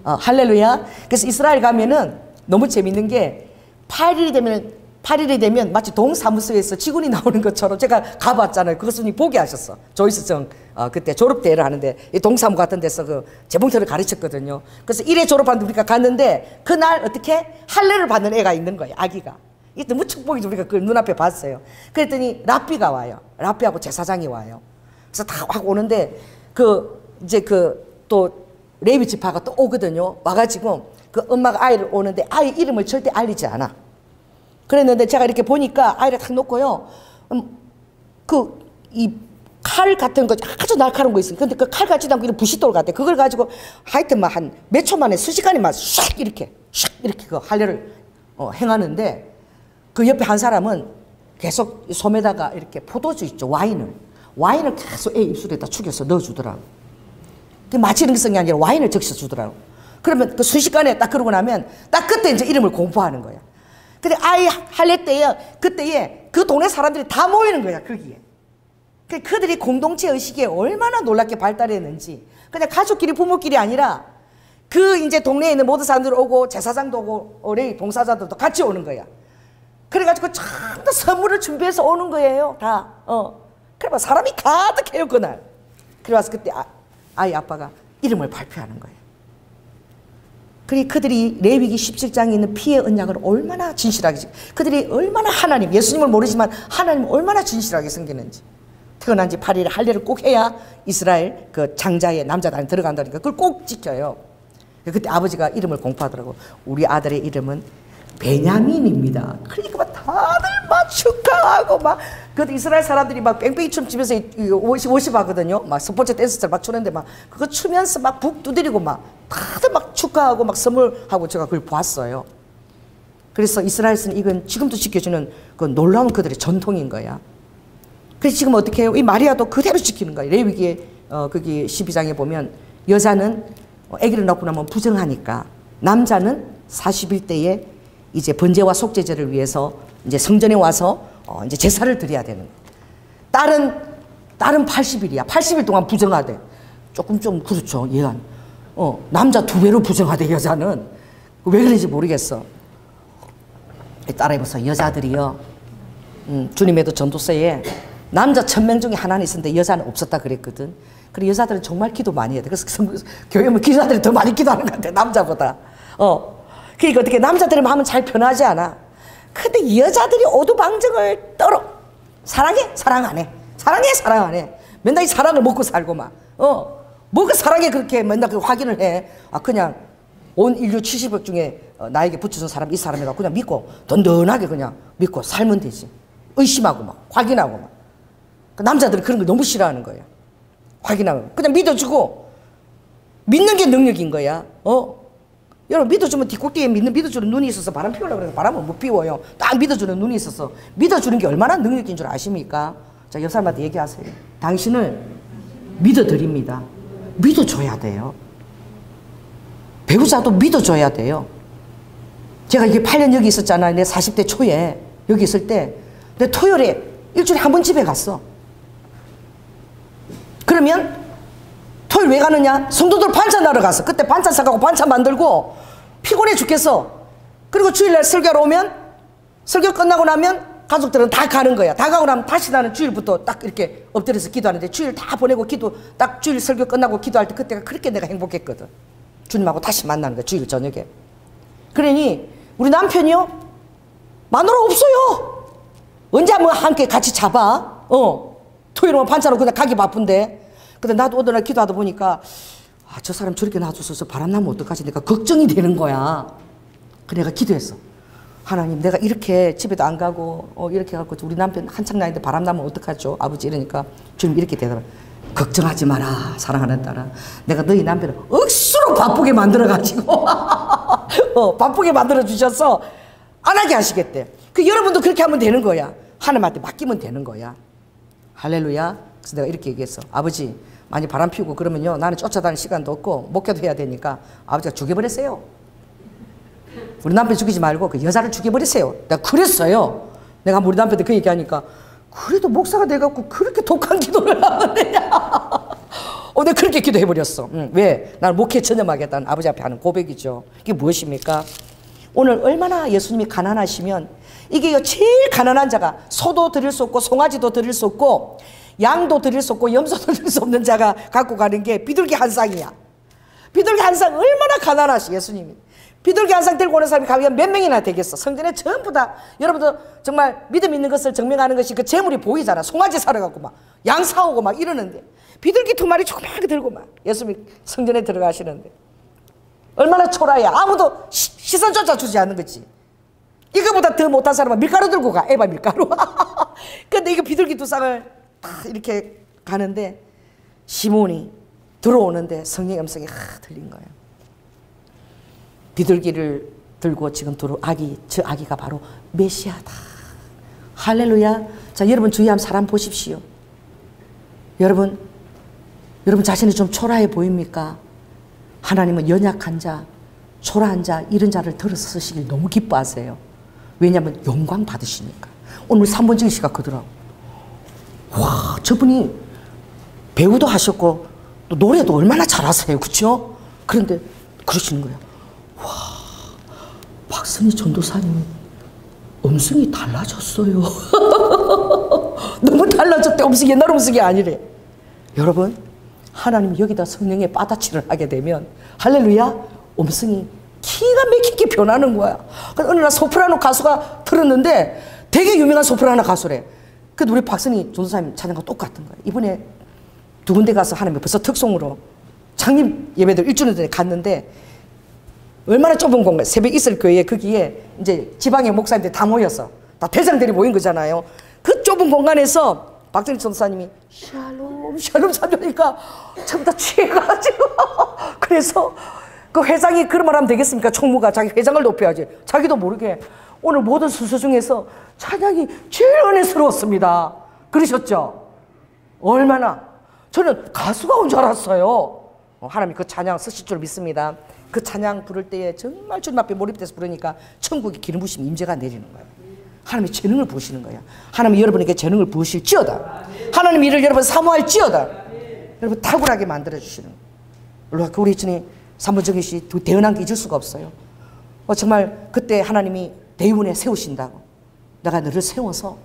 A: 할렐루야. 그래서 이스라엘 가면은 너무 재밌는 게 8일이 되면 마치 동사무소에서 직원이 나오는 것처럼 제가 가봤잖아요. 그것을 보게 하셨어. 조이스정 그때 졸업대회를 하는데 동사무 같은 데서 그 재봉틀을 가르쳤거든요. 그래서 1회 졸업하는데 우리가 갔는데 그날 어떻게 할례를 받는 애가 있는 거예요. 아기가. 이게 너무 축복이죠. 우리가 그걸 눈앞에 봤어요. 그랬더니 랍비가 와요. 랍비하고 제사장이 와요. 그래서 다 하고 오는데 이제 또 레위 지파가 또 오거든요. 와가지고 그 엄마가 아이를 오는데 아이 이름을 절대 알리지 않아. 그랬는데 제가 이렇게 보니까 아이를 탁 놓고요. 이 칼 같은 거 아주 날카로운 거 있어요. 근데 그 칼 같지도 않고 이런 부싯돌 같아. 그걸 가지고 하여튼 막 한 몇 초 만에 수시간에 막 샥 이렇게 그 할례를 행하는데 그 옆에 한 사람은 계속 솜에다가 이렇게 포도주 있죠. 와인을 계속 애 입술에다 죽여서 넣어주더라고. 마치 이런 성이 아니라 와인을 적셔주더라고. 그러면 그 순식간에 딱 그러고 나면 딱 그때 이제 이름을 공부하는 거야. 근데 아이 할례 때에 그때에 그 동네 사람들이 다 모이는 거야, 거기에. 그들이 공동체 의식에 얼마나 놀랍게 발달했는지. 그냥 가족끼리 부모끼리 아니라 그 이제 동네에 있는 모든 사람들 오고 제사장도 오고 어레이 봉사자들도 같이 오는 거야. 그래가지고 전부 선물을 준비해서 오는 거예요, 다. 그래 사람이 가득해요, 그날. 그래 와서 그때 아이 아빠가 이름을 발표하는 거예요. 그들이 레위기 17장에 있는 피의 언약을 얼마나 진실하게, 그들이 얼마나 예수님을 모르지만 하나님을 얼마나 진실하게 섬기는지. 태어난 지 8일에 할례를 꼭 해야 이스라엘 그 장자의 남자가 안에 들어간다니까 그걸 꼭 지켜요. 그때 아버지가 이름을 공포하더라고. 우리 아들의 이름은 베냐민입니다. 그러니까 막 다들 막 축하하고 막 그 이스라엘 사람들이 막 뺑뺑이 춤 집에서 50 하거든요. 막 스포츠 댄스들 막 추는데 막 그거 추면서 막 북 두드리고 막 다들 막 축하하고 막 선물하고 제가 그걸 보았어요. 그래서 이스라엘에서는 이건 지금도 지켜주는 그 놀라운 그들의 전통인 거야. 그래서 지금 어떻게 해요? 이 마리아도 그대로 지키는 거예요. 레위기에 거기 12장에 보면 여자는 아기를 낳고 나면 부정하니까 남자는 40일 때에 이제 번제와 속죄제를 위해서 이제 성전에 와서 이제 제사를 드려야 되는 거예요. 딸은 80일이야. 80일 동안 부정하대. 조금 좀 그렇죠. 얘한 남자 2배로 부정하대. 여자는 왜 그런지 모르겠어. 따라해보세요. 여자들이요. 주님의도 전도서에 남자 1000명 중에 하나는 있었는데 여자는 없었다 그랬거든. 그래 여자들은 정말 기도 많이 해야 돼. 그래서 교회 오면 기도자들이 더 많이 기도하는 것 같아. 남자보다. 그러니까 어떻게 남자들이 하면 잘 변하지 않아. 근데 여자들이 오두방정을 떨어. 사랑해? 사랑 안 해. 사랑해? 사랑 안 해. 맨날 이 사랑을 먹고 살고 막. 뭐가 사랑해 그렇게 맨날 그 확인을 해. 그냥 온 인류 70억 중에 나에게 붙여준 사람 이 사람이라고 그냥 믿고 든든하게 그냥 믿고 살면 되지. 의심하고 막 확인하고 막. 남자들은 그런 걸 너무 싫어하는 거야. 확인하고 그냥 믿어주고 믿는 게 능력인 거야. 여러분 믿어주면 뒷꼭지에 믿어주는 눈이 있어서 바람 피우려고 그래서 바람을 못 피워요. 딱 믿어주는 눈이 있어서 믿어주는 게 얼마나 능력인 줄 아십니까? 자, 옆 사람한테 얘기하세요. 당신을 믿어드립니다. 믿어줘야 돼요. 배우자도 믿어줘야 돼요. 제가 이게 8년 여기 있었잖아요. 내 40대 초에 여기 있을 때 내 토요일에 일주일에 한 번 집에 갔어. 그러면 토요일 왜 가느냐? 성도들 반찬 하러 갔어. 그때 반찬 사가고 반찬 만들고 피곤해 죽겠어. 그리고 주일날 설교하러 오면 설교 끝나고 나면 가족들은 다 가는 거야. 다 가고 나면 다시 나는 주일부터 딱 이렇게 엎드려서 기도하는데 주일 다 보내고 기도 딱 주일 설교 끝나고 기도할 때 그때가 그렇게 내가 행복했거든. 주님하고 다시 만나는 거야. 주일 저녁에. 그러니 우리 남편이요 마누라 없어요. 언제 한번 함께 같이 잡아. 토요일 오면 반찬으로 그냥 가기 바쁜데. 근데 나도 어느 날 기도하다 보니까 저 사람 저렇게 놔줘서 바람 나면 어떡하지? 내가 걱정이 되는 거야. 그래 내가 기도했어. 하나님 내가 이렇게 집에도 안 가고 이렇게 해갖고 우리 남편 한창 나이인데 바람 나면 어떡하죠? 아버지 이러니까 주님 이렇게 되더라. 걱정하지 마라 사랑하는 딸아. 내가 너희 남편을 억수로 바쁘게 만들어가지고 바쁘게 만들어 주셔서 안 하게 하시겠대. 그 여러분도 그렇게 하면 되는 거야. 하나님한테 맡기면 되는 거야. 할렐루야. 그래서 내가 이렇게 얘기했어. 아버지 많이 바람 피우고 그러면요 나는 쫓아다닐 시간도 없고 목회도 해야 되니까 아버지가 죽여버렸어요. 우리 남편 죽이지 말고 그 여자를 죽여버렸어요. 내가 그랬어요. 내가 우리 남편한테 그 얘기하니까 그래도 목사가 돼갖고 그렇게 독한 기도를 하면 되냐. 내가 그렇게 기도해버렸어. 왜? 나는 목회 전념하겠다는 아버지 앞에 하는 고백이죠. 이게 무엇입니까? 오늘 얼마나 예수님이 가난하시면 이게 제일 가난한 자가 소도 드릴 수 없고 송아지도 드릴 수 없고 양도 드릴 수 없고 염소도 드릴 수 없는 자가 갖고 가는 게 비둘기 한 쌍이야. 비둘기 한 쌍 얼마나 가난하시 예수님이. 비둘기 한 쌍 들고 오는 사람이 가면 몇 명이나 되겠어. 성전에 전부 다 여러분들 정말 믿음 있는 것을 증명하는 것이 그 재물이 보이잖아. 송아지 사러 가고 막 양 사오고 막 이러는데 비둘기 2마리 조그맣게 들고 막 예수님이 성전에 들어가시는데 얼마나 초라해. 아무도 시선조차 주지 않는 거지. 이거보다 더 못한 사람은 밀가루 들고 가. 에바 밀가루. 근데 이거 비둘기 2쌍을 딱 이렇게 가는데 시몬이 들어오는데 성령의 음성이 들린 거예요. 비둘기를 들고 지금 저 아기가 바로 메시아다. 할렐루야. 자, 여러분 주위에 한번 사람 보십시오. 여러분 자신이 좀 초라해 보입니까? 하나님은 연약한 자, 초라한 자, 이런 자를 들어서 쓰시길 너무 기뻐하세요. 왜냐하면 영광 받으시니까. 오늘 3번째 시가 그더라고. 와, 저분이 배우도 하셨고 또 노래도 얼마나 잘하세요. 그렇죠? 그런데 그러시는 거예요. 와, 박선희 전도사님 음성이 달라졌어요. 너무 달라졌대. 음성이 옛날 음성이 아니래. 여러분 하나님 여기다 성령의 빠다치를 하게 되면 할렐루야 음성이 기가 막히게 변하는 거야. 어느 날 소프라노 가수가 들었는데 되게 유명한 소프라노 가수래. 근데 우리 박선희 전도사님 찬양과 똑같은 거야. 이번에 2군데 가서 하나님이 벌써 특송으로 창립 예배들 1주년 전에 갔는데 얼마나 좁은 공간, 새벽 있을 교회에 거기에 이제 지방의 목사님들 다 모여서 다 대장들이 모인 거잖아요. 그 좁은 공간에서 박선희 전도사님이 샬롬 샬롬 사주니까 전부 다 취해가지고 그래서 그 회장이 그런 말 하면 되겠습니까? 총무가 자기 회장을 높여야지. 자기도 모르게 오늘 모든 순서 중에서 찬양이 제일 은혜스러웠습니다. 그러셨죠? 얼마나 저는 가수가 온 줄 알았어요. 하나님이 그 찬양 쓰실 줄 믿습니다. 그 찬양 부를 때에 정말 주님 앞에 몰입돼서 부르니까 천국의 기름 부심 임재가 내리는 거예요. 하나님이 재능을 부으시는 거예요. 하나님이 여러분에게 재능을 부으실지어다. 하나님 이를 여러분 사모할지어다. 여러분 탁월하게 만들어주시는 거예요. 우리 주님 사모정희 씨 대언한 게 잊을 수가 없어요. 정말 그때 하나님이 대의원에 세우신다고. 내가 너를 세워서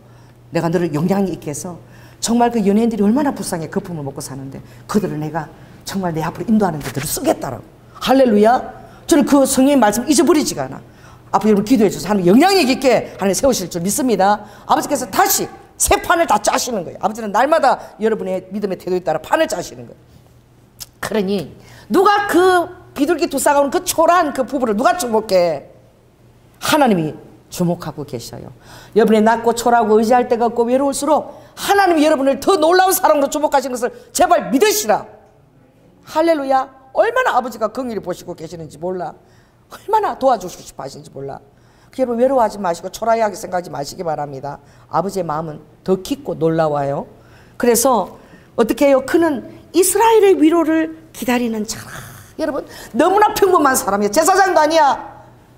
A: 내가 너를 영향이 있게 해서 정말 그 연예인들이 얼마나 불쌍해 거품을 먹고 사는데 그들을 내가 정말 내 앞으로 인도하는 데들을 쓰겠다라고. 할렐루야. 저는 그 성령의 말씀 잊어버리지가 않아. 앞으로 여러분 기도해 주셔서 하나님 영향력 있게 하나님 세우실 줄 믿습니다. 아버지께서 다시 새 판을 다 짜시는 거예요. 아버지는 날마다 여러분의 믿음의 태도에 따라 판을 짜시는 거예요. 그러니 누가 그 비둘기 두 쌍하고는 그 초라한 그 부부를 누가 주목해? 하나님이 주목하고 계셔요. 여러분이 낮고 초라하고 의지할 데가 없고 외로울수록 하나님이 여러분을 더 놀라운 사랑으로 주목하시는 것을 제발 믿으시라. 할렐루야. 얼마나 아버지가 긍휼히 보시고 계시는지 몰라. 얼마나 도와주시고 싶어 하시는지 몰라. 여러분 외로워하지 마시고 초라하게 생각하지 마시기 바랍니다. 아버지의 마음은 더 깊고 놀라워요. 그래서 어떻게 해요? 그는 이스라엘의 위로를 기다리는 자라. 여러분 너무나 평범한 사람이에요. 제사장도 아니야.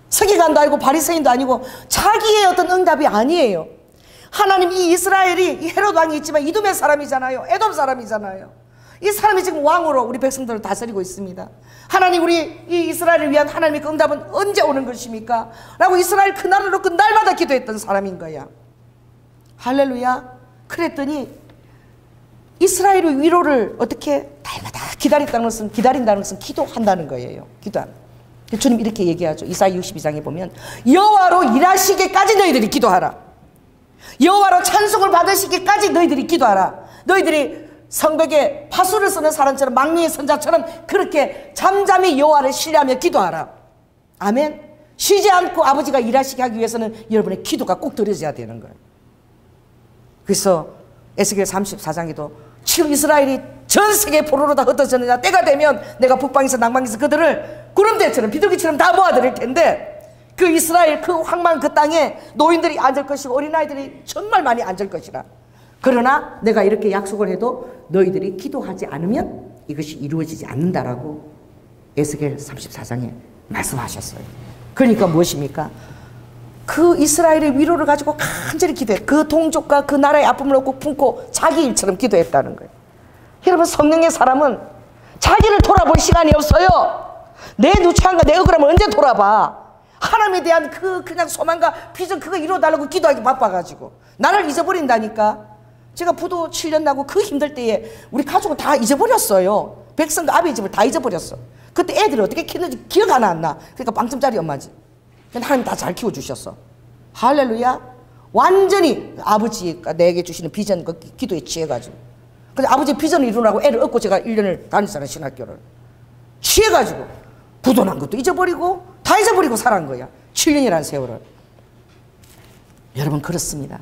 A: 서기관도 아니고 바리새인도 아니고 자기의 어떤 응답이 아니에요. 하나님 이 이스라엘이 이 헤롯 왕이 있지만 이돔의 사람이잖아요. 에돔 사람이잖아요. 이 사람이 지금 왕으로 우리 백성들을 다스리고 있습니다. 하나님 우리 이 이스라엘을 위한 하나님의 그 응답은 언제 오는 것입니까? 라고 이스라엘 그 나라를 놓고 날마다 기도했던 사람인 거야. 할렐루야. 그랬더니 이스라엘의 위로를 어떻게 날마다 기다린다는 것은 기도한다는 거예요. 기도한. 주님 이렇게 얘기하죠. 이사야 62장에 보면 여호와로 일하시기까지 너희들이 기도하라. 여호와로 찬송을 받으시기까지 너희들이 기도하라. 너희들이 성벽에 파수를 쓰는 사람처럼 망리의 선자처럼 그렇게 잠잠히 여호와를 신뢰하며 기도하라. 아멘. 쉬지 않고 아버지가 일하시게 하기 위해서는 여러분의 기도가 꼭 들어져야 되는 거예요. 그래서 에스겔 34장에도 지금 이스라엘이 전 세계 포로로 다 흩어졌느냐 때가 되면 내가 북방에서 남방에서 그들을 구름대처럼 비둘기처럼 다 모아드릴 텐데 그 이스라엘 그 황망한 그 땅에 노인들이 앉을 것이고 어린아이들이 정말 많이 앉을 것이라. 그러나 내가 이렇게 약속을 해도 너희들이 기도하지 않으면 이것이 이루어지지 않는다라고 에스겔 34장에 말씀하셨어요. 그러니까 무엇입니까? 그 이스라엘의 위로를 가지고 간절히 기도해. 그 동족과 그 나라의 아픔을 얻고 품고 자기 일처럼 기도했다는 거예요. 여러분 성령의 사람은 자기를 돌아볼 시간이 없어요. 내 누추함과 내 억울함을 언제 돌아봐. 하나님에 대한 그냥 소망과 비전 그거 이루어달라고 기도하기 바빠가지고 나를 잊어버린다니까. 제가 부도 7년 나고 그 힘들 때에 우리 가족은 다 잊어버렸어요. 백성과 아비의 집을 다 잊어버렸어. 그때 애들이 어떻게 키웠는지 기억 하나 안 나. 그러니까 빵점짜리 엄마지. 근데 하나님 다 잘 키워주셨어. 할렐루야. 완전히 아버지가 내게 주시는 비전 그 기도에 취해가지고. 근데 아버지의 비전을 이루라고 애를 얻고 제가 1년을 다녔잖아요. 신학교를. 취해가지고 부도 난 것도 잊어버리고 다 잊어버리고 살아간 거야. 7년이라는 세월을. 여러분 그렇습니다.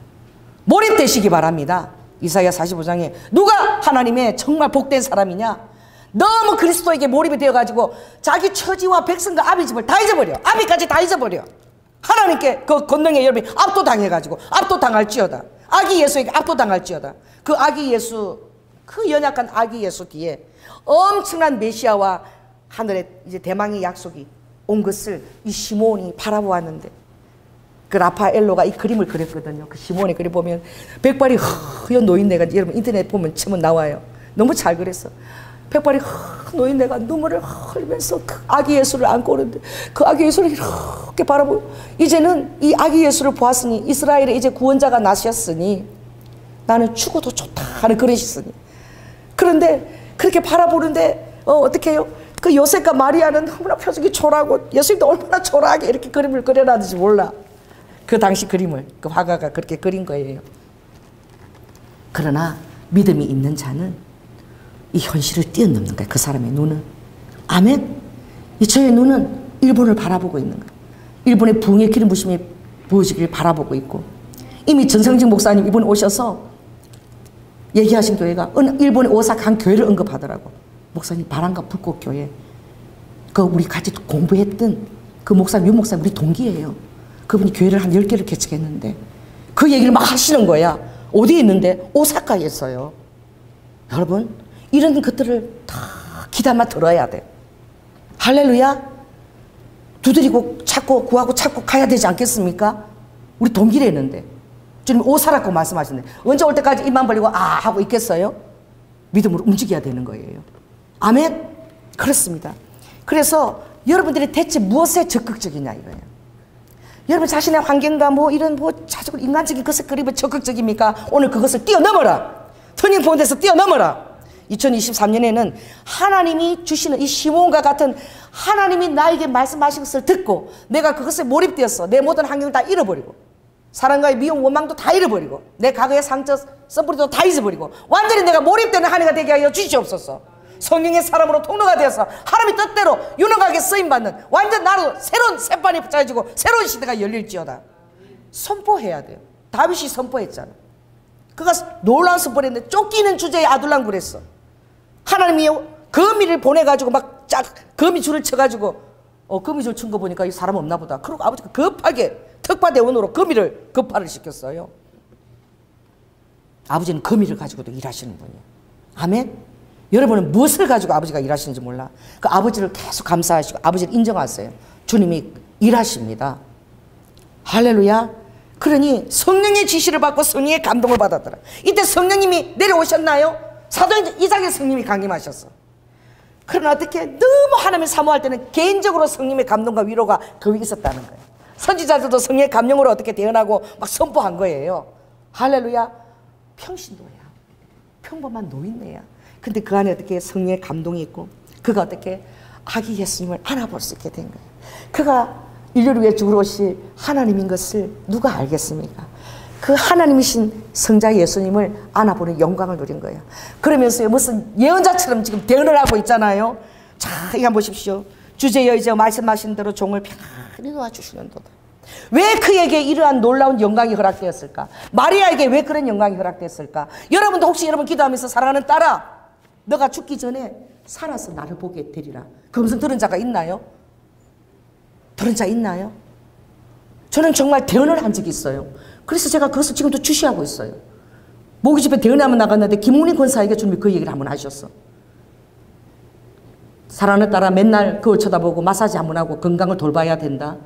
A: 몰입되시기 바랍니다. 이사야 45장에 누가 하나님의 정말 복된 사람이냐? 너무 그리스도에게 몰입이 되어가지고 자기 처지와 백성과 아비 집을 다 잊어버려. 아비까지 다 잊어버려. 하나님께 그 권능에 여러분이 압도당해가지고 압도당할지어다. 아기 예수에게 압도당할지어다. 그 아기 예수, 그 연약한 아기 예수 뒤에 엄청난 메시아와 하늘의 이제 대망의 약속이 온 것을 이 시몬이 바라보았는데 그 라파엘로가 이 그림을 그렸거든요. 그 시몬의 그림 보면 백발이 허연 노인네가 여러분 인터넷 보면 치면 나와요. 너무 잘 그렸어. 백발이 노인네가 눈물을 흘리면서 그 아기 예수를 안고 오는데 그 아기 예수를 이렇게 바라보고 이제는 이 아기 예수를 보았으니 이스라엘에 이제 구원자가 나셨으니 나는 죽어도 좋다 하는 그릇이 있으니 그런데 그렇게 바라보는데 어떻게 해요? 그 요셉과 마리아는 너무나 표정이 초라하고 예수님도 얼마나 초라하게 이렇게 그림을 그려놨는지 몰라. 그 당시 그림을 그 화가가 그렇게 그린 거예요. 그러나 믿음이 있는 자는 이 현실을 뛰어넘는 거예요. 그 사람의 눈은. 아멘. 이 저의 눈은 일본을 바라보고 있는 거예요. 일본의 부흥의 기름 부심이 부어지길 바라보고 있고 이미 전성진 목사님 이번에 오셔서 얘기하신 교회가 일본의 오사카 한 교회를 언급하더라고. 목사님 바람과 불꽃 교회. 그 우리 같이 공부했던 그 목사님, 유 목사님 우리 동기예요. 그분이 교회를 한 10개를 개척했는데 그 얘기를 막 하시는 거야. 어디에 있는데? 오사카에 있어요. 여러분, 이런 것들을 다 귀담아 들어야 돼. 할렐루야. 두드리고 찾고 구하고 찾고 가야 되지 않겠습니까? 우리 동기라는데 주님 오사라고 말씀하시는데 언제 올 때까지 입만 벌리고 아 하고 있겠어요? 믿음으로 움직여야 되는 거예요. 아멘? 그렇습니다. 그래서 여러분들이 대체 무엇에 적극적이냐 이거예요. 여러분 자신의 환경과 뭐 이런 뭐 자주 인간적인 것을 그리면 적극적입니까? 오늘 그것을 뛰어넘어라. 터닝 포인트에서 뛰어넘어라. 2023년에는 하나님이 주시는 이 시몬과 같은 하나님이 나에게 말씀하신 것을 듣고 내가 그것에 몰입되었어. 내 모든 환경을 다 잃어버리고 사람과의 미움 원망도 다 잃어버리고 내 과거의 상처 썸뿌리도 다 잊어버리고 완전히 내가 몰입되는 한 해가 되게 하여 주시옵소서. 성령의 사람으로 통로가 되어서 하나님의 뜻대로 유능하게 쓰임받는 완전 나로 새로운 새판이 붙여지고 새로운 시대가 열릴지어다. 선포해야 돼요. 다윗이 선포했잖아. 그가 놀라운 선포를 했는데 쫓기는 주제에 아둘람 그랬어. 하나님이 거미를 보내가지고 막 거미줄을 쳐가지고 거미줄 친 거 보니까 이 사람 없나 보다. 그리고 아버지가 급하게 특파대원으로 거미를 급파를 시켰어요. 아버지는 거미를 가지고도 일하시는 분이에요. 아멘? 여러분은 무엇을 가지고 아버지가 일하시는지 몰라. 그 아버지를 계속 감사하시고 아버지를 인정하세요. 주님이 일하십니다. 할렐루야. 그러니 성령의 지시를 받고 성령의 감동을 받았더라. 이때 성령님이 내려오셨나요? 사도행전 2장에 성령님이 강림하셨어. 그러나 어떻게 너무 하나님을 사모할 때는 개인적으로 성령의 감동과 위로가 그 위에 있었다는 거예요. 선지자들도 성령의 감동으로 어떻게 대언하고 막 선포한 거예요. 할렐루야. 평신도야. 평범한 노인네야. 근데 그 안에 어떻게 성령의 감동이 있고 그가 어떻게 아기 예수님을 알아볼 수 있게 된 거예요. 그가 인류를 위해 죽으러 오실 하나님인 것을 누가 알겠습니까? 그 하나님이신 성자 예수님을 안아보는 영광을 누린 거예요. 그러면서 무슨 예언자처럼 지금 대언을 하고 있잖아요. 자, 이거 한번 보십시오. 주제여 이제 말씀하신 대로 종을 편안히 놓아주시는도다. 왜 그에게 이러한 놀라운 영광이 허락되었을까? 마리아에게 왜 그런 영광이 허락되었을까? 여러분도 혹시 여러분 기도하면서 사랑하는 딸아, 너가 죽기 전에 살아서 나를 보게 되리라. 그 음성 들은 자가 있나요? 들은 자 있나요? 저는 정말 대언을 한 적이 있어요. 그래서 제가 그것을 지금도 주시하고 있어요. 모기 집에 대언하면 나갔는데 김웅리 권사에게 주님이 그 얘기를 한번 하셨어. 사랑하는 딸아, 맨날 그걸 쳐다보고 마사지 한번 하고 건강을 돌봐야 된다.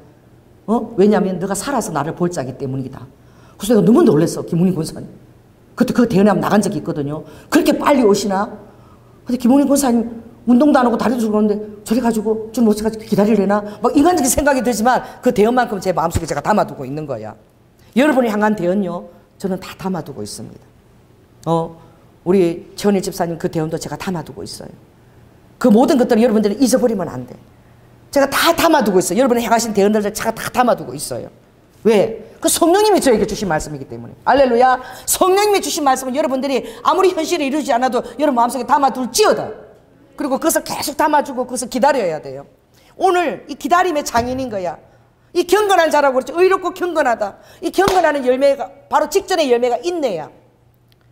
A: 왜냐하면 너가 살아서 나를 볼 자기 때문이다. 그래서 내가 너무 놀랐어. 김웅리 권사님. 그때 그 대언하면 나간 적이 있거든요. 그렇게 빨리 오시나? 근데 김웅리 권사님 운동도 안 하고 다리도 죽었는데 저래 가지고 좀 어찌까지 기다리려나? 막 인간적인 생각이 들지만 그 대언만큼 제 마음속에 제가 담아두고 있는 거야. 여러분이 향한 대언요, 저는 다 담아두고 있습니다. 우리 최원일 집사님 그 대언도 제가 담아두고 있어요. 그 모든 것들을 여러분들은 잊어버리면 안 돼. 제가 다 담아두고 있어요. 여러분이 향하신 대언들을 제가 다 담아두고 있어요. 왜? 그 성령님이 저에게 주신 말씀이기 때문에. 할렐루야. 성령님이 주신 말씀은 여러분들이 아무리 현실에 이루지 않아도 여러분 마음속에 담아둘지어다. 그리고 그것을 계속 담아주고 그것을 기다려야 돼요. 오늘 이 기다림의 장인인 거야. 이 경건한 자라고 그랬죠. 의롭고 경건하다. 이 경건하는 열매가 바로 직전의 열매가 인내야.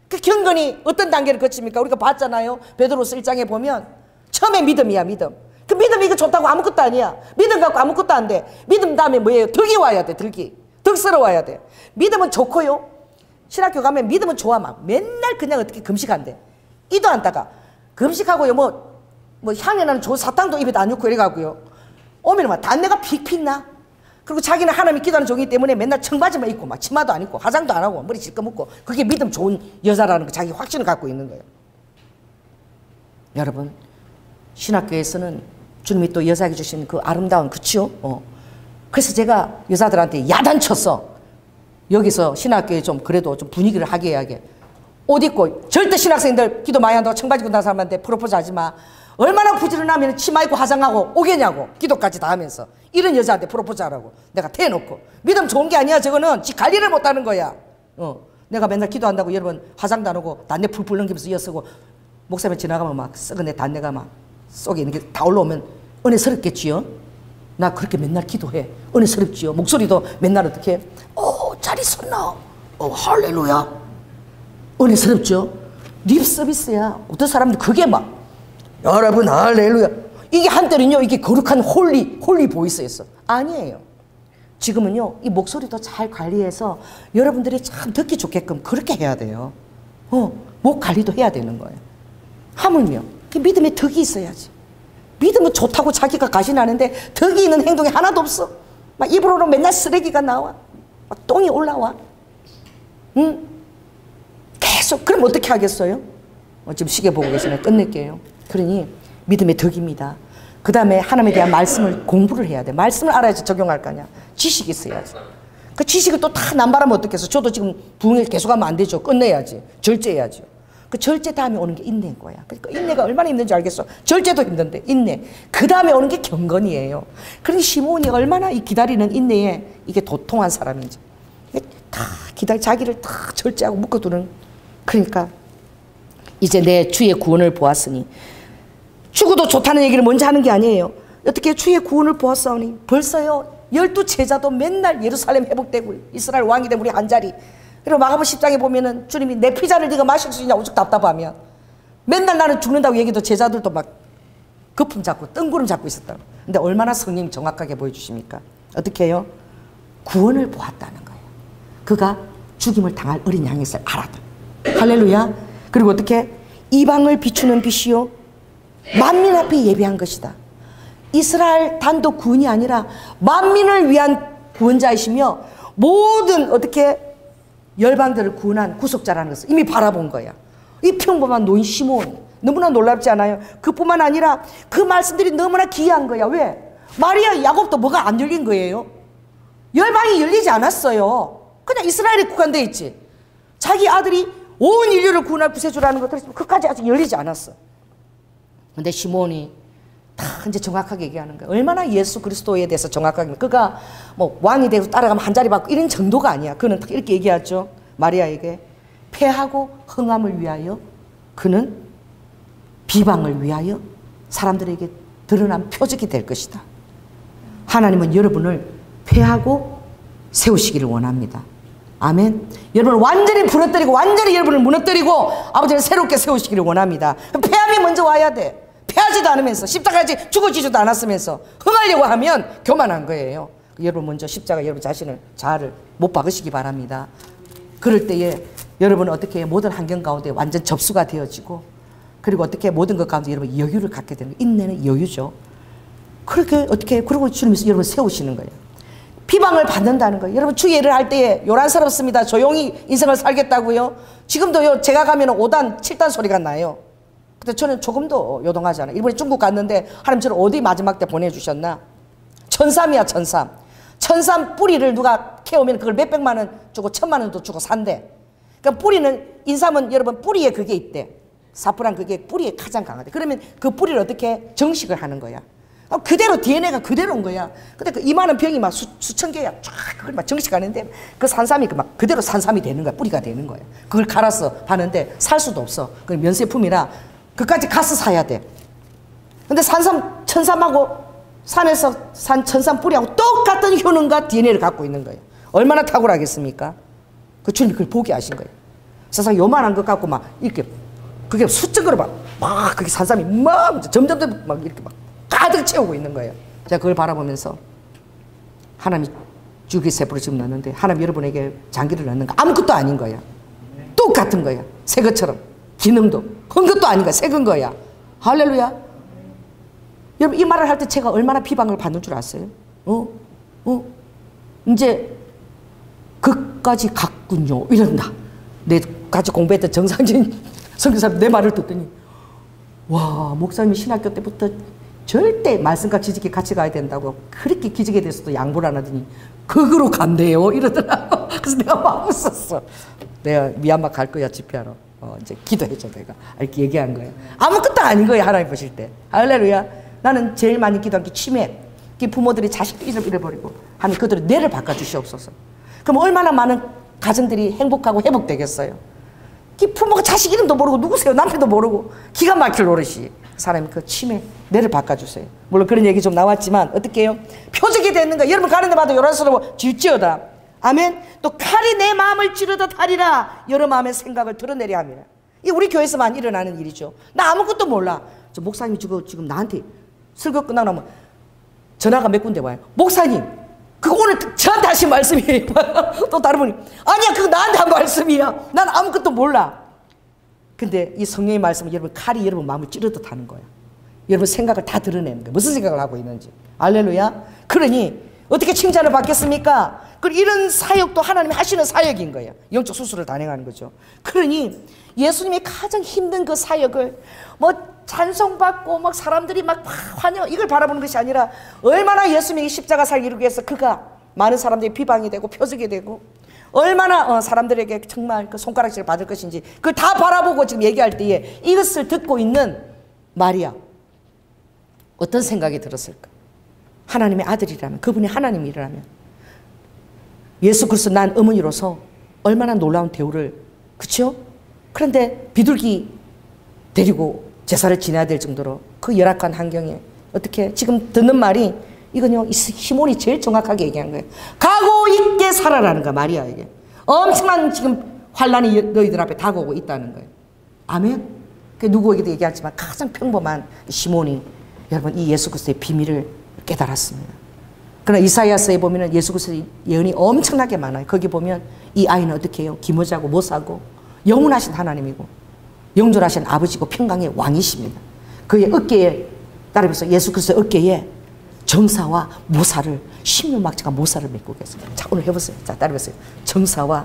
A: 그 경건이 어떤 단계를 거칩니까? 우리가 봤잖아요. 베드로서 1장에 보면 처음에 믿음이야. 믿음. 그 믿음이 이거 좋다고 아무것도 아니야. 믿음 갖고 아무것도 안 돼. 믿음 다음에 뭐예요? 덕이 와야 돼. 덕이. 덕스러워야 돼. 믿음은 좋고요. 신학교 가면 믿음은 좋아. 막 맨날 그냥 어떻게 금식한대. 이도 안다가 금식하고요. 뭐 향이 나는 좋은 사탕도 입에도 안 넣고 이래가고요. 오면 막 단내가 픽픽 나. 그리고 자기는 하나님이 기도하는 종이기 때문에 맨날 청바지만 입고 막 치마도 안 입고 화장도 안 하고 머리 질끈 묶고 그게 믿음 좋은 여자라는 거 자기 확신을 갖고 있는 거예요. 여러분, 신학교에서는 주님이 또 여자에게 주신 그 아름다운 그치요? 그래서 제가 여자들한테 야단쳤어. 여기서 신학교에 좀 그래도 좀 분위기를 하게 옷 입고 절대 신학생들 기도 많이 한다고 청바지 입고 나는 사람한테 프로포즈 하지 마. 얼마나 부지런하면 치마 입고 화장하고 오겠냐고. 기도까지 다 하면서 이런 여자한테 프로포즈 하라고 내가 대놓고. 믿음 좋은 게 아니야. 저거는 지 관리를 못하는 거야. 내가 맨날 기도한다고 여러분 화장도 안 하고 단내 풀풀 넘기면서 이어쓰고 목사님 지나가면 막 썩은 내 단내가 막 속에 있는 게 다 올라오면 은혜스럽겠지요. 나 그렇게 맨날 기도해. 은혜스럽지요. 목소리도 맨날 어떻게 잘 있었나? 할렐루야. 은혜스럽죠. 립 서비스야. 어떤 사람들 그게 막 여러분 할렐루야. 이게 한때는요, 이게 거룩한 홀리 보이스였어. 아니에요. 지금은요, 이 목소리도 잘 관리해서 여러분들이 참 듣기 좋게끔 그렇게 해야 돼요. 목 관리도 해야 되는 거예요. 하물며 믿음에 덕이 있어야지. 믿음은 좋다고 자기가 가신하는데 덕이 있는 행동이 하나도 없어. 막 입으로는 맨날 쓰레기가 나와. 막 똥이 올라와. 계속. 그럼 어떻게 하겠어요? 지금 시계 보고 계시네. 끝낼게요. 그러니 믿음의 덕입니다. 그 다음에 하나님에 대한 말씀을 공부를 해야 돼. 말씀을 알아야지 적용할 거 아니야. 지식이 있어야지. 그 지식을 또 다 남발하면 어떻겠어? 저도 지금 부흥회 계속하면 안 되죠. 끝내야지. 절제해야죠. 그 절제 다음에 오는 게 인내인 거야. 그러니까 인내가 얼마나 힘든지 알겠어. 절제도 힘든데 인내. 그 다음에 오는 게 경건이에요. 그러니 시므온이 얼마나 이 기다리는 인내에 이게 도통한 사람인지. 다 자기를 다 절제하고 묶어두는. 그러니까 이제 내 주의 구원을 보았으니, 죽어도 좋다는 얘기를 먼저 하는 게 아니에요. 어떻게 주의 구원을 보았사오니 벌써요 12제자도 맨날 예루살렘 회복되고 이스라엘 왕이 된 우리 한자리. 그리고 마가복음 10장에 보면은 주님이 내 피자를 네가 마실 수 있냐 오죽 답답하면 맨날 나는 죽는다고 얘기도 제자들도 막 거품 잡고 뜬구름 잡고 있었다고. 근데 얼마나 성령이 정확하게 보여주십니까? 어떻게 해요? 구원을 보았다는 거예요. 그가 죽임을 당할 어린 양의 살 알았다. 할렐루야. 그리고 어떻게? 이방을 비추는 빛이요 만민 앞에 예비한 것이다. 이스라엘 단독 구원이 아니라 만민을 위한 구원자이시며 모든 어떻게 열방들을 구원한 구속자라는 것을 이미 바라본 거야. 이 평범한 노인 시몬 너무나 놀랍지 않아요? 그뿐만 아니라 그 말씀들이 너무나 귀한 거야. 왜? 마리아 야곱도 뭐가 안 열린 거예요. 열방이 열리지 않았어요. 그냥 이스라엘에 국한되어 있지. 자기 아들이 온 인류를 구원할 구세주라는 것들 그까지 아직 열리지 않았어. 근데 시몬이 다 이제 정확하게 얘기하는 거야. 얼마나 예수 그리스도에 대해서 정확하게. 그가 뭐 왕이 되고 따라가면 한 자리 받고 이런 정도가 아니야. 그는 이렇게 얘기하죠. 마리아에게 패하고 흥함을 위하여 그는 비방을 위하여 사람들에게 드러난 표적이 될 것이다. 하나님은 여러분을 패하고 세우시기를 원합니다. 아멘. 여러분을 완전히 부러뜨리고 완전히 여러분을 무너뜨리고 아버지를 새롭게 세우시기를 원합니다. 그럼 패함이 먼저 와야 돼. 패하지도 않으면서 십자가까지 죽어지지도 않았으면서 흥하려고 하면 교만한 거예요. 여러분 먼저 십자가 여러분 자아를 못 박으시기 바랍니다. 그럴 때에 여러분은 어떻게 모든 환경 가운데 완전 접수가 되어지고 그리고 어떻게 모든 것 가운데 여러분 여유를 갖게 되는 거예요. 인내는 여유죠. 그렇게 어떻게 그러고 주님이 여러분 세우시는 거예요. 비방을 받는다는 거예요. 여러분 주의를 할 때에 요란스럽습니다. 조용히 인생을 살겠다고요. 지금도요 제가 가면 5단 7단 소리가 나요. 근데 저는 조금도 요동하지 않아요. 이번에 중국 갔는데 하나님 저를 어디 마지막 때 보내주셨나? 천삼이야 천삼. 천삼 뿌리를 누가 캐오면 그걸 몇백만 원 주고 1000만 원도 주고 산대. 그러니까 뿌리는 인삼은 여러분 뿌리에 그게 있대. 사프란 그게 뿌리에 가장 강하대. 그러면 그 뿌리를 어떻게 정식을 하는 거야. 그대로 DNA가 그대로인 거야. 근데 그 이만한 병이 막 수천 개야. 쫙 그걸 막 정식하는데 그 산삼이 그 막 그대로 산삼이 되는 거야. 뿌리가 되는 거야. 그걸 갈아서 파는데 살 수도 없어. 그 면세품이라 그까지 가서 사야 돼. 근데 산삼 천삼하고 산에서 산 천삼 뿌리하고 똑같은 효능과 DNA를 갖고 있는 거예요. 얼마나 탁월하겠습니까? 그 주님이 그걸 보게 하신 거예요. 세상 요만한 것 갖고 막 이렇게 그게 수적으로 막 그게 산삼이 막 점점 막 이렇게 막 가득 채우고 있는 거예요. 제가 그걸 바라보면서 하나님이 주기세포를 지금 넣는데 하나님 여러분에게 장기를 넣는 거 아무것도 아닌 거야. 똑같은 거야. 새 것처럼. 기능도 헌 것도 아닌 거야. 새건 거야. 할렐루야. 여러분 이 말을 할 때 제가 얼마나 비방을 받는 줄 아세요? 이제 그까지 갔군요. 이런다. 내 같이 공부했던 정상진 선교사님 내 말을 듣더니 와 목사님이 신학교 때부터 절대 말씀과 지식이 같이 가야 된다고 그렇게 기적에 대해서도 양보를 안 하더니 극으로 간대요 이러더라고. 그래서 내가 막 웃었어. 내가 미얀마 갈 거야 집회하러. 이제 기도해줘 내가 이렇게 얘기한 거예요. 아무것도 아닌 거예요 하나님 보실 때. 할렐루야. 나는 제일 많이 기도한 게 치매. 부모들이 자식도 잃어버리고 하나님 그들의 뇌를 바꿔주시옵소서. 그럼 얼마나 많은 가정들이 행복하고 회복되겠어요. 부모가 자식 이름도 모르고 누구세요 남편도 모르고 기가 막힐 노릇이 사람이 그 치매 뇌를 바꿔주세요. 물론 그런 얘기 좀 나왔지만 어떻게 해요? 표적이 되는 거야. 여러분 가는 데마다 요란스러워 지지어다. 아멘. 또 칼이 내 마음을 찌르듯 하리라. 여러 마음의 생각을 드러내려 합니다. 이 우리 교회에서만 일어나는 일이죠. 나 아무것도 몰라. 저 목사님이 지금 나한테 설교 끝나고 나면 전화가 몇 군데 와요. 목사님, 그거 오늘 저한테 하신 말씀이에요. 또 다른 분이, 아니야, 그거 나한테 한 말씀이야. 난 아무것도 몰라. 근데 이 성령의 말씀은 여러분, 칼이 여러분 마음을 찌르듯 하는 거예요. 여러분 생각을 다 드러내는 거예요. 무슨 생각을 하고 있는지. 할렐루야. 그러니 어떻게 칭찬을 받겠습니까? 그리고 이런 사역도 하나님이 하시는 사역인 거예요. 영적 수술을 단행하는 거죠. 그러니 예수님이 가장 힘든 그 사역을 뭐 찬송받고 막 사람들이 막 환영, 이걸 바라보는 것이 아니라 얼마나 예수님이 십자가 살 이루기 위해서 그가 많은 사람들이 비방이 되고 표적이 되고 얼마나 사람들에게 정말 그 손가락질을 받을 것인지 그걸 다 바라보고 지금 얘기할 때에 이것을 듣고 있는 마리아, 어떤 생각이 들었을까? 하나님의 아들이라면, 그분이 하나님이라면, 예수 그리스도 난 어머니로서 얼마나 놀라운 대우를, 그렇죠? 그런데 비둘기 데리고 제사를 지내야 될 정도로 그 열악한 환경에 어떻게, 지금 듣는 말이 이건요, 시몬이 제일 정확하게 얘기한 거예요. 각오 있게 살아라는 거야, 마리아에게. 엄청난 지금 환란이 너희들 앞에 다가오고 있다는 거예요. 아멘? 그 누구에게도 얘기하지만 가장 평범한 시몬이 여러분 이 예수 그리스도의 비밀을 깨달았습니다. 그러나 이사야서에 보면 예수 그리스도의 예언이 엄청나게 많아요. 거기 보면 이 아이는 어떻게 해요? 기모자고 모사고 영원하신 하나님이고 영존하신 아버지고 평강의 왕이십니다. 그의 어깨에 따르면서 예수 그리스도의 어깨에 정사와 모사를, 십면막지가 모사를 메고 계십니다. 자, 오늘 해보세요. 자, 따라해보세요. 정사와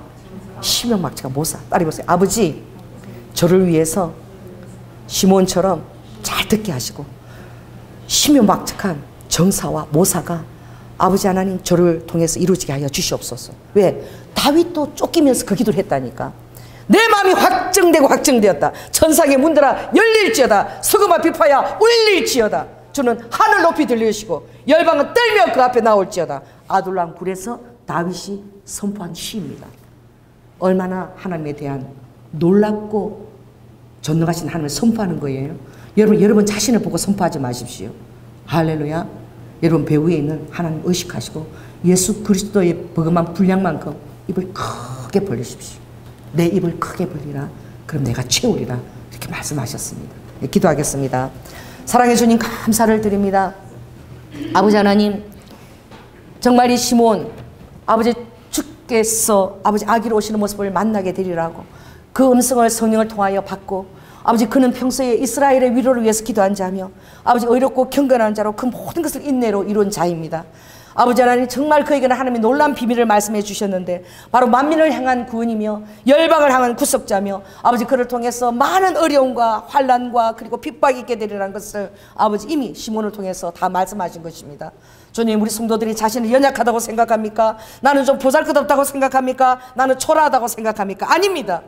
A: 십면막지가 모사. 따라해보세요. 아버지, 저를 위해서 시몬처럼 잘 듣게 하시고 십면막측한 정사와 모사가 아버지 하나님 저를 통해서 이루어지게 하여 주시옵소서. 왜? 다윗도 쫓기면서 그 기도를 했다니까. 내 마음이 확정되고 확정되었다. 천상의 문들아 열릴지어다. 수금아 비파야 울릴지어다. 주는 하늘 높이 들리시고 열방은 떨며 그 앞에 나올지어다. 아둘람 굴에서 다윗이 선포한 시입니다. 얼마나 하나님에 대한 놀랍고 전능하신 하나님을 선포하는 거예요. 여러분 자신을 보고 선포하지 마십시오. 할렐루야. 여러분 배후에 있는 하나님 의식하시고 예수 그리스도의 버금한 분량만큼 입을 크게 벌리십시오. 내 입을 크게 벌리라. 그럼 내가 채우리라. 이렇게 말씀하셨습니다. 네, 기도하겠습니다. 사랑해 주님 감사를 드립니다. 아버지 하나님, 정말 이 시몬 아버지 주께서 아버지 아기로 오시는 모습을 만나게 되리라고 그 음성을 성령을 통하여 받고 아버지 그는 평소에 이스라엘의 위로를 위해서 기도한 자며 아버지 의롭고 경건한 자로 그 모든 것을 인내로 이룬 자입니다. 아버지 하나님, 정말 그에게는 하나님의 놀라운 비밀을 말씀해 주셨는데 바로 만민을 향한 구원이며 열방을 향한 구속자며 아버지 그를 통해서 많은 어려움과 환난과 그리고 핍박이 있게 되리라는 것을 아버지 이미 시몬을 통해서 다 말씀하신 것입니다. 주님, 우리 성도들이 자신을 연약하다고 생각합니까? 나는 좀 보잘것없다고 생각합니까? 나는 초라하다고 생각합니까? 아닙니다.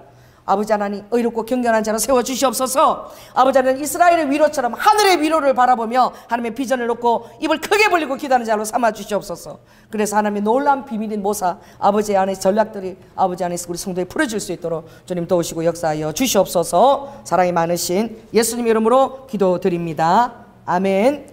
A: 아버지 하나님, 의롭고 경건한 자로 세워주시옵소서. 아버지 하나님, 이스라엘의 위로처럼 하늘의 위로를 바라보며 하나님의 비전을 놓고 입을 크게 벌리고 기도하는 자로 삼아주시옵소서. 그래서 하나님의 놀라운 비밀인 모사 아버지 안에 전략들이 아버지 안에서 우리 성도에 풀어질 수 있도록 주님 도우시고 역사하여 주시옵소서. 사랑이 많으신 예수님 이름으로 기도드립니다. 아멘.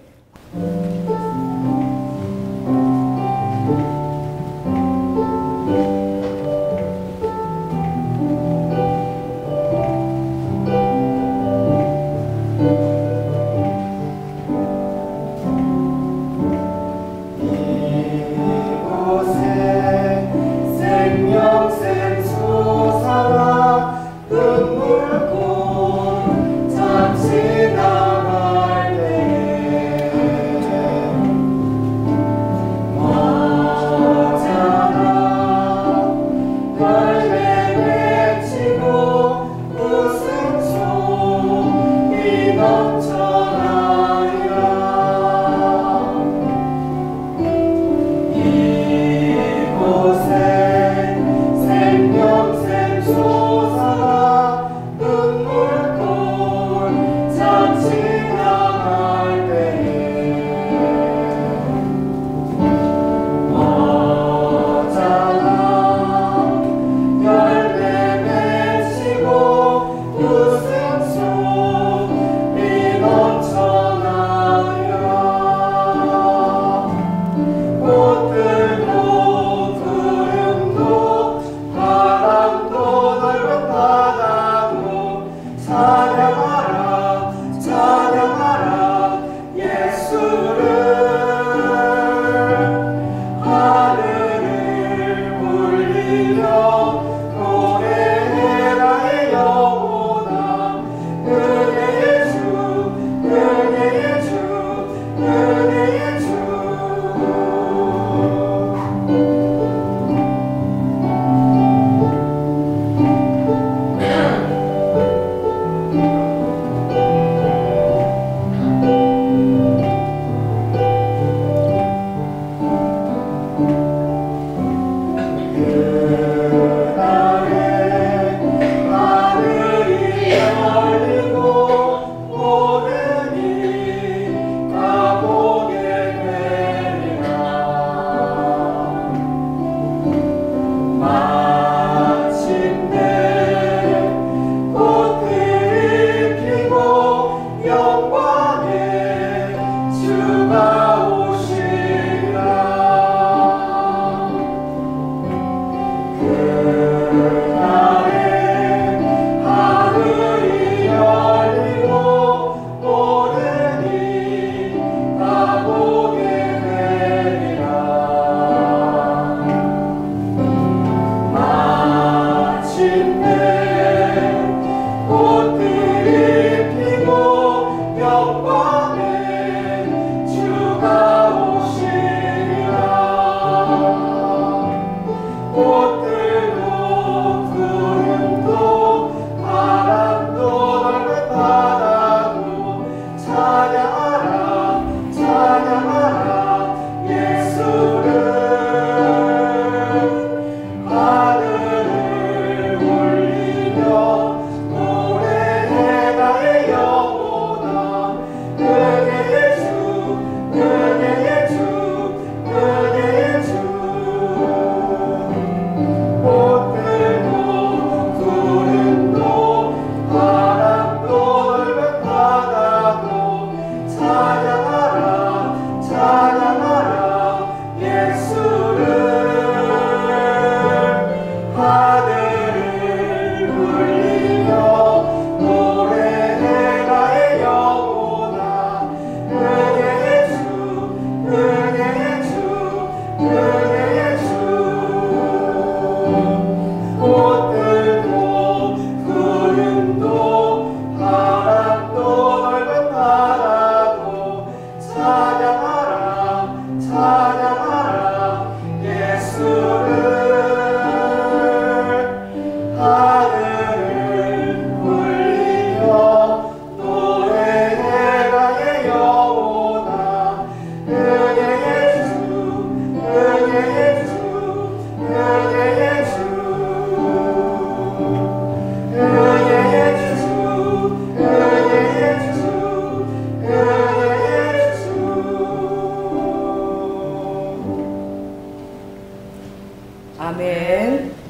A: 아멘.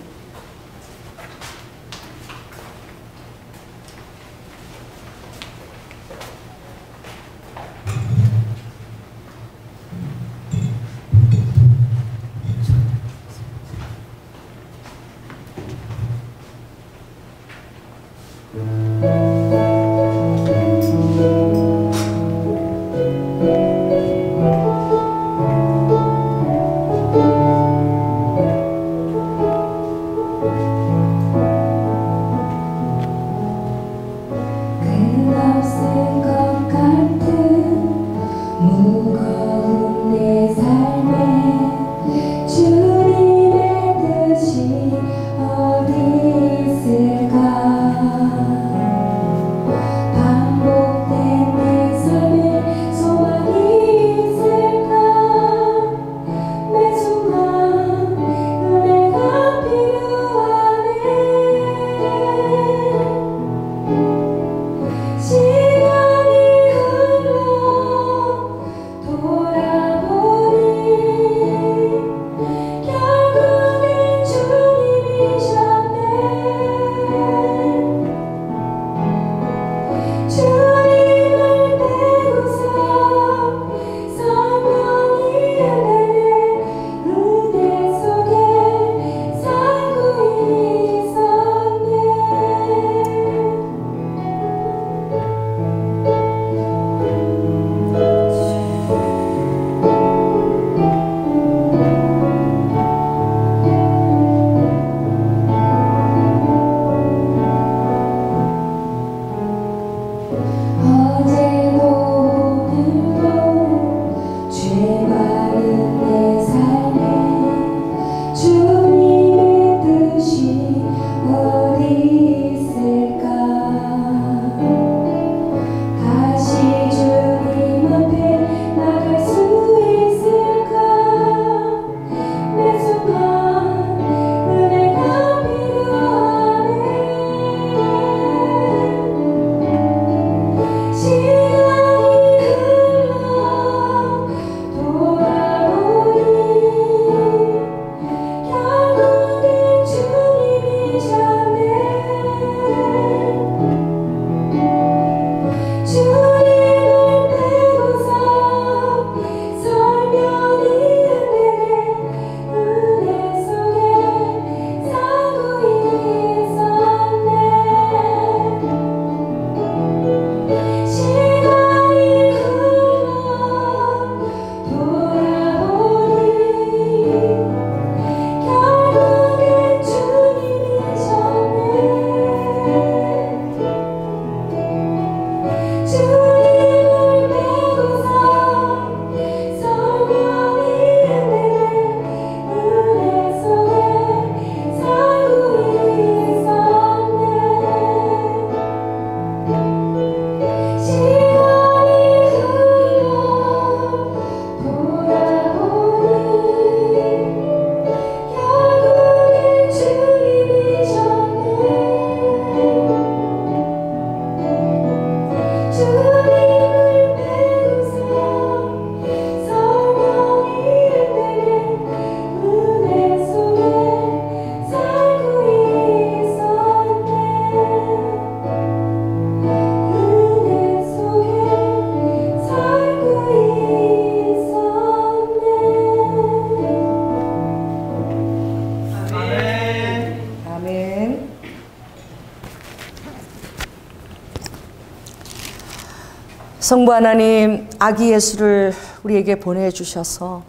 A: 성부 하나님, 아기 예수를 우리에게 보내주셔서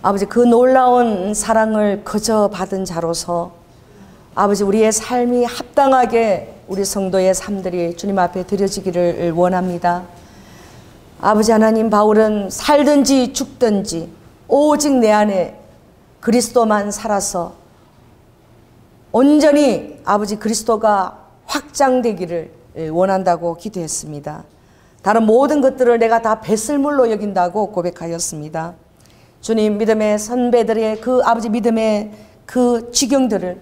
A: 아버지 그 놀라운 사랑을 거저 받은 자로서 아버지 우리의 삶이 합당하게 우리 성도의 삶들이 주님 앞에 드려지기를 원합니다. 아버지 하나님, 바울은 살든지 죽든지 오직 내 안에 그리스도만 살아서 온전히 아버지 그리스도가 확장되기를 원한다고 기도했습니다. 다른 모든 것들을 내가 다 배설물로 여긴다고 고백하였습니다. 주님, 믿음의 선배들의 그 아버지 믿음의 그 지경들을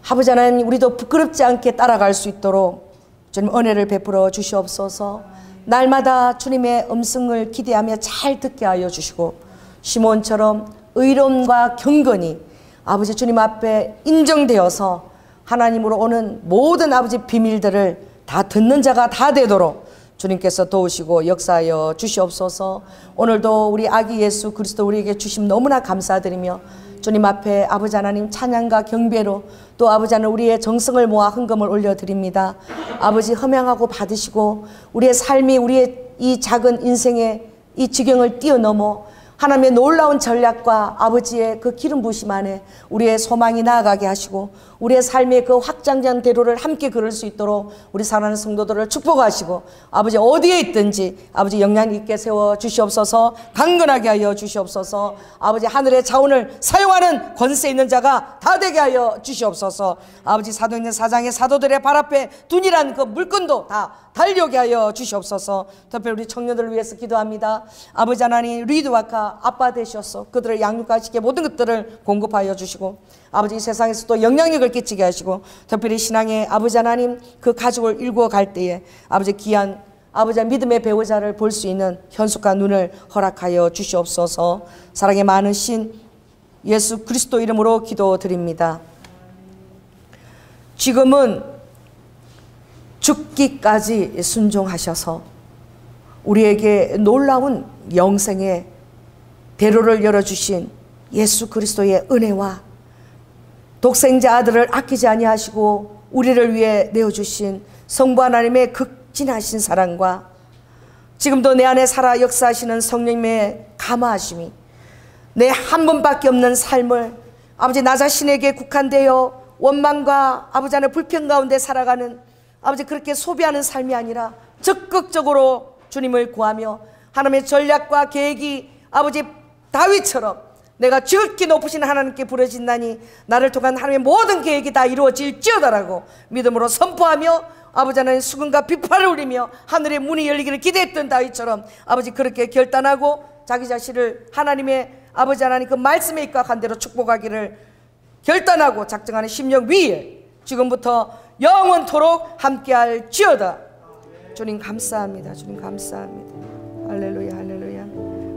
A: 아버지 하나님 우리도 부끄럽지 않게 따라갈 수 있도록 주님 은혜를 베풀어 주시옵소서. 날마다 주님의 음성을 기대하며 잘 듣게 하여 주시고 시몬처럼 의로움과 경건이 아버지 주님 앞에 인정되어서 하나님으로 오는 모든 아버지 비밀들을 다 듣는 자가 다 되도록 주님께서 도우시고 역사하여 주시옵소서. 오늘도 우리 아기 예수 그리스도 우리에게 주심 너무나 감사드리며 주님 앞에 아버지 하나님 찬양과 경배로 또 아버지 하나님 우리의 정성을 모아 헌금을 올려드립니다. 아버지 흠양하고 받으시고 우리의 삶이 우리의 이 작은 인생의 이 지경을 뛰어넘어 하나님의 놀라운 전략과 아버지의 그 기름 부으심 안에 우리의 소망이 나아가게 하시고 우리의 삶의 그 확장된 대로를 함께 걸을 수 있도록 우리 사랑하는 성도들을 축복하시고 아버지 어디에 있든지 아버지 영향 있게 세워 주시옵소서. 강건하게 하여 주시옵소서. 아버지 하늘의 자원을 사용하는 권세 있는 자가 다 되게 하여 주시옵소서. 아버지 사도행전 4장의 사도들의 발 앞에 둔이란 그 물건도 다 달려게 하여 주시옵소서. 특별히 우리 청년들을 위해서 기도합니다. 아버지 하나님 리드와카 아빠 되셔서 그들을 양육하시게 모든 것들을 공급하여 주시고 아버지 세상에서도 영향력을 끼치게 하시고 특별히 신앙의 아버지 하나님 그 가족을 일구어 갈 때에 아버지 귀한 아버지 믿음의 배우자를 볼 수 있는 현숙과 눈을 허락하여 주시옵소서. 사랑의 많으신 예수 그리스도 이름으로 기도드립니다. 지금은 죽기까지 순종하셔서 우리에게 놀라운 영생의 대로를 열어주신 예수 그리스도의 은혜와 독생자 아들을 아끼지 아니하시고 우리를 위해 내어주신 성부 하나님의 극진하신 사랑과 지금도 내 안에 살아 역사하시는 성령님의 감화하심이 내 한 번밖에 없는 삶을 아버지 나 자신에게 국한되어 원망과 아버지 안에 불평 가운데 살아가는 아버지 그렇게 소비하는 삶이 아니라 적극적으로 주님을 구하며 하나님의 전략과 계획이 아버지 다윗처럼 내가 지극히 높으신 하나님께 부르짖나니 나를 통한 하나님의 모든 계획이 다 이루어질지어다라고 믿음으로 선포하며 아버지 하나님 수금과 비파를 울리며 하늘의 문이 열리기를 기대했던 다윗처럼 아버지 그렇게 결단하고 자기 자신을 하나님의 아버지 하나님 그 말씀에 입각한 대로 축복하기를 결단하고 작정하는 심령 위에 지금부터 영원토록 함께할지어다. 주님 감사합니다. 주님 감사합니다. 할렐루야.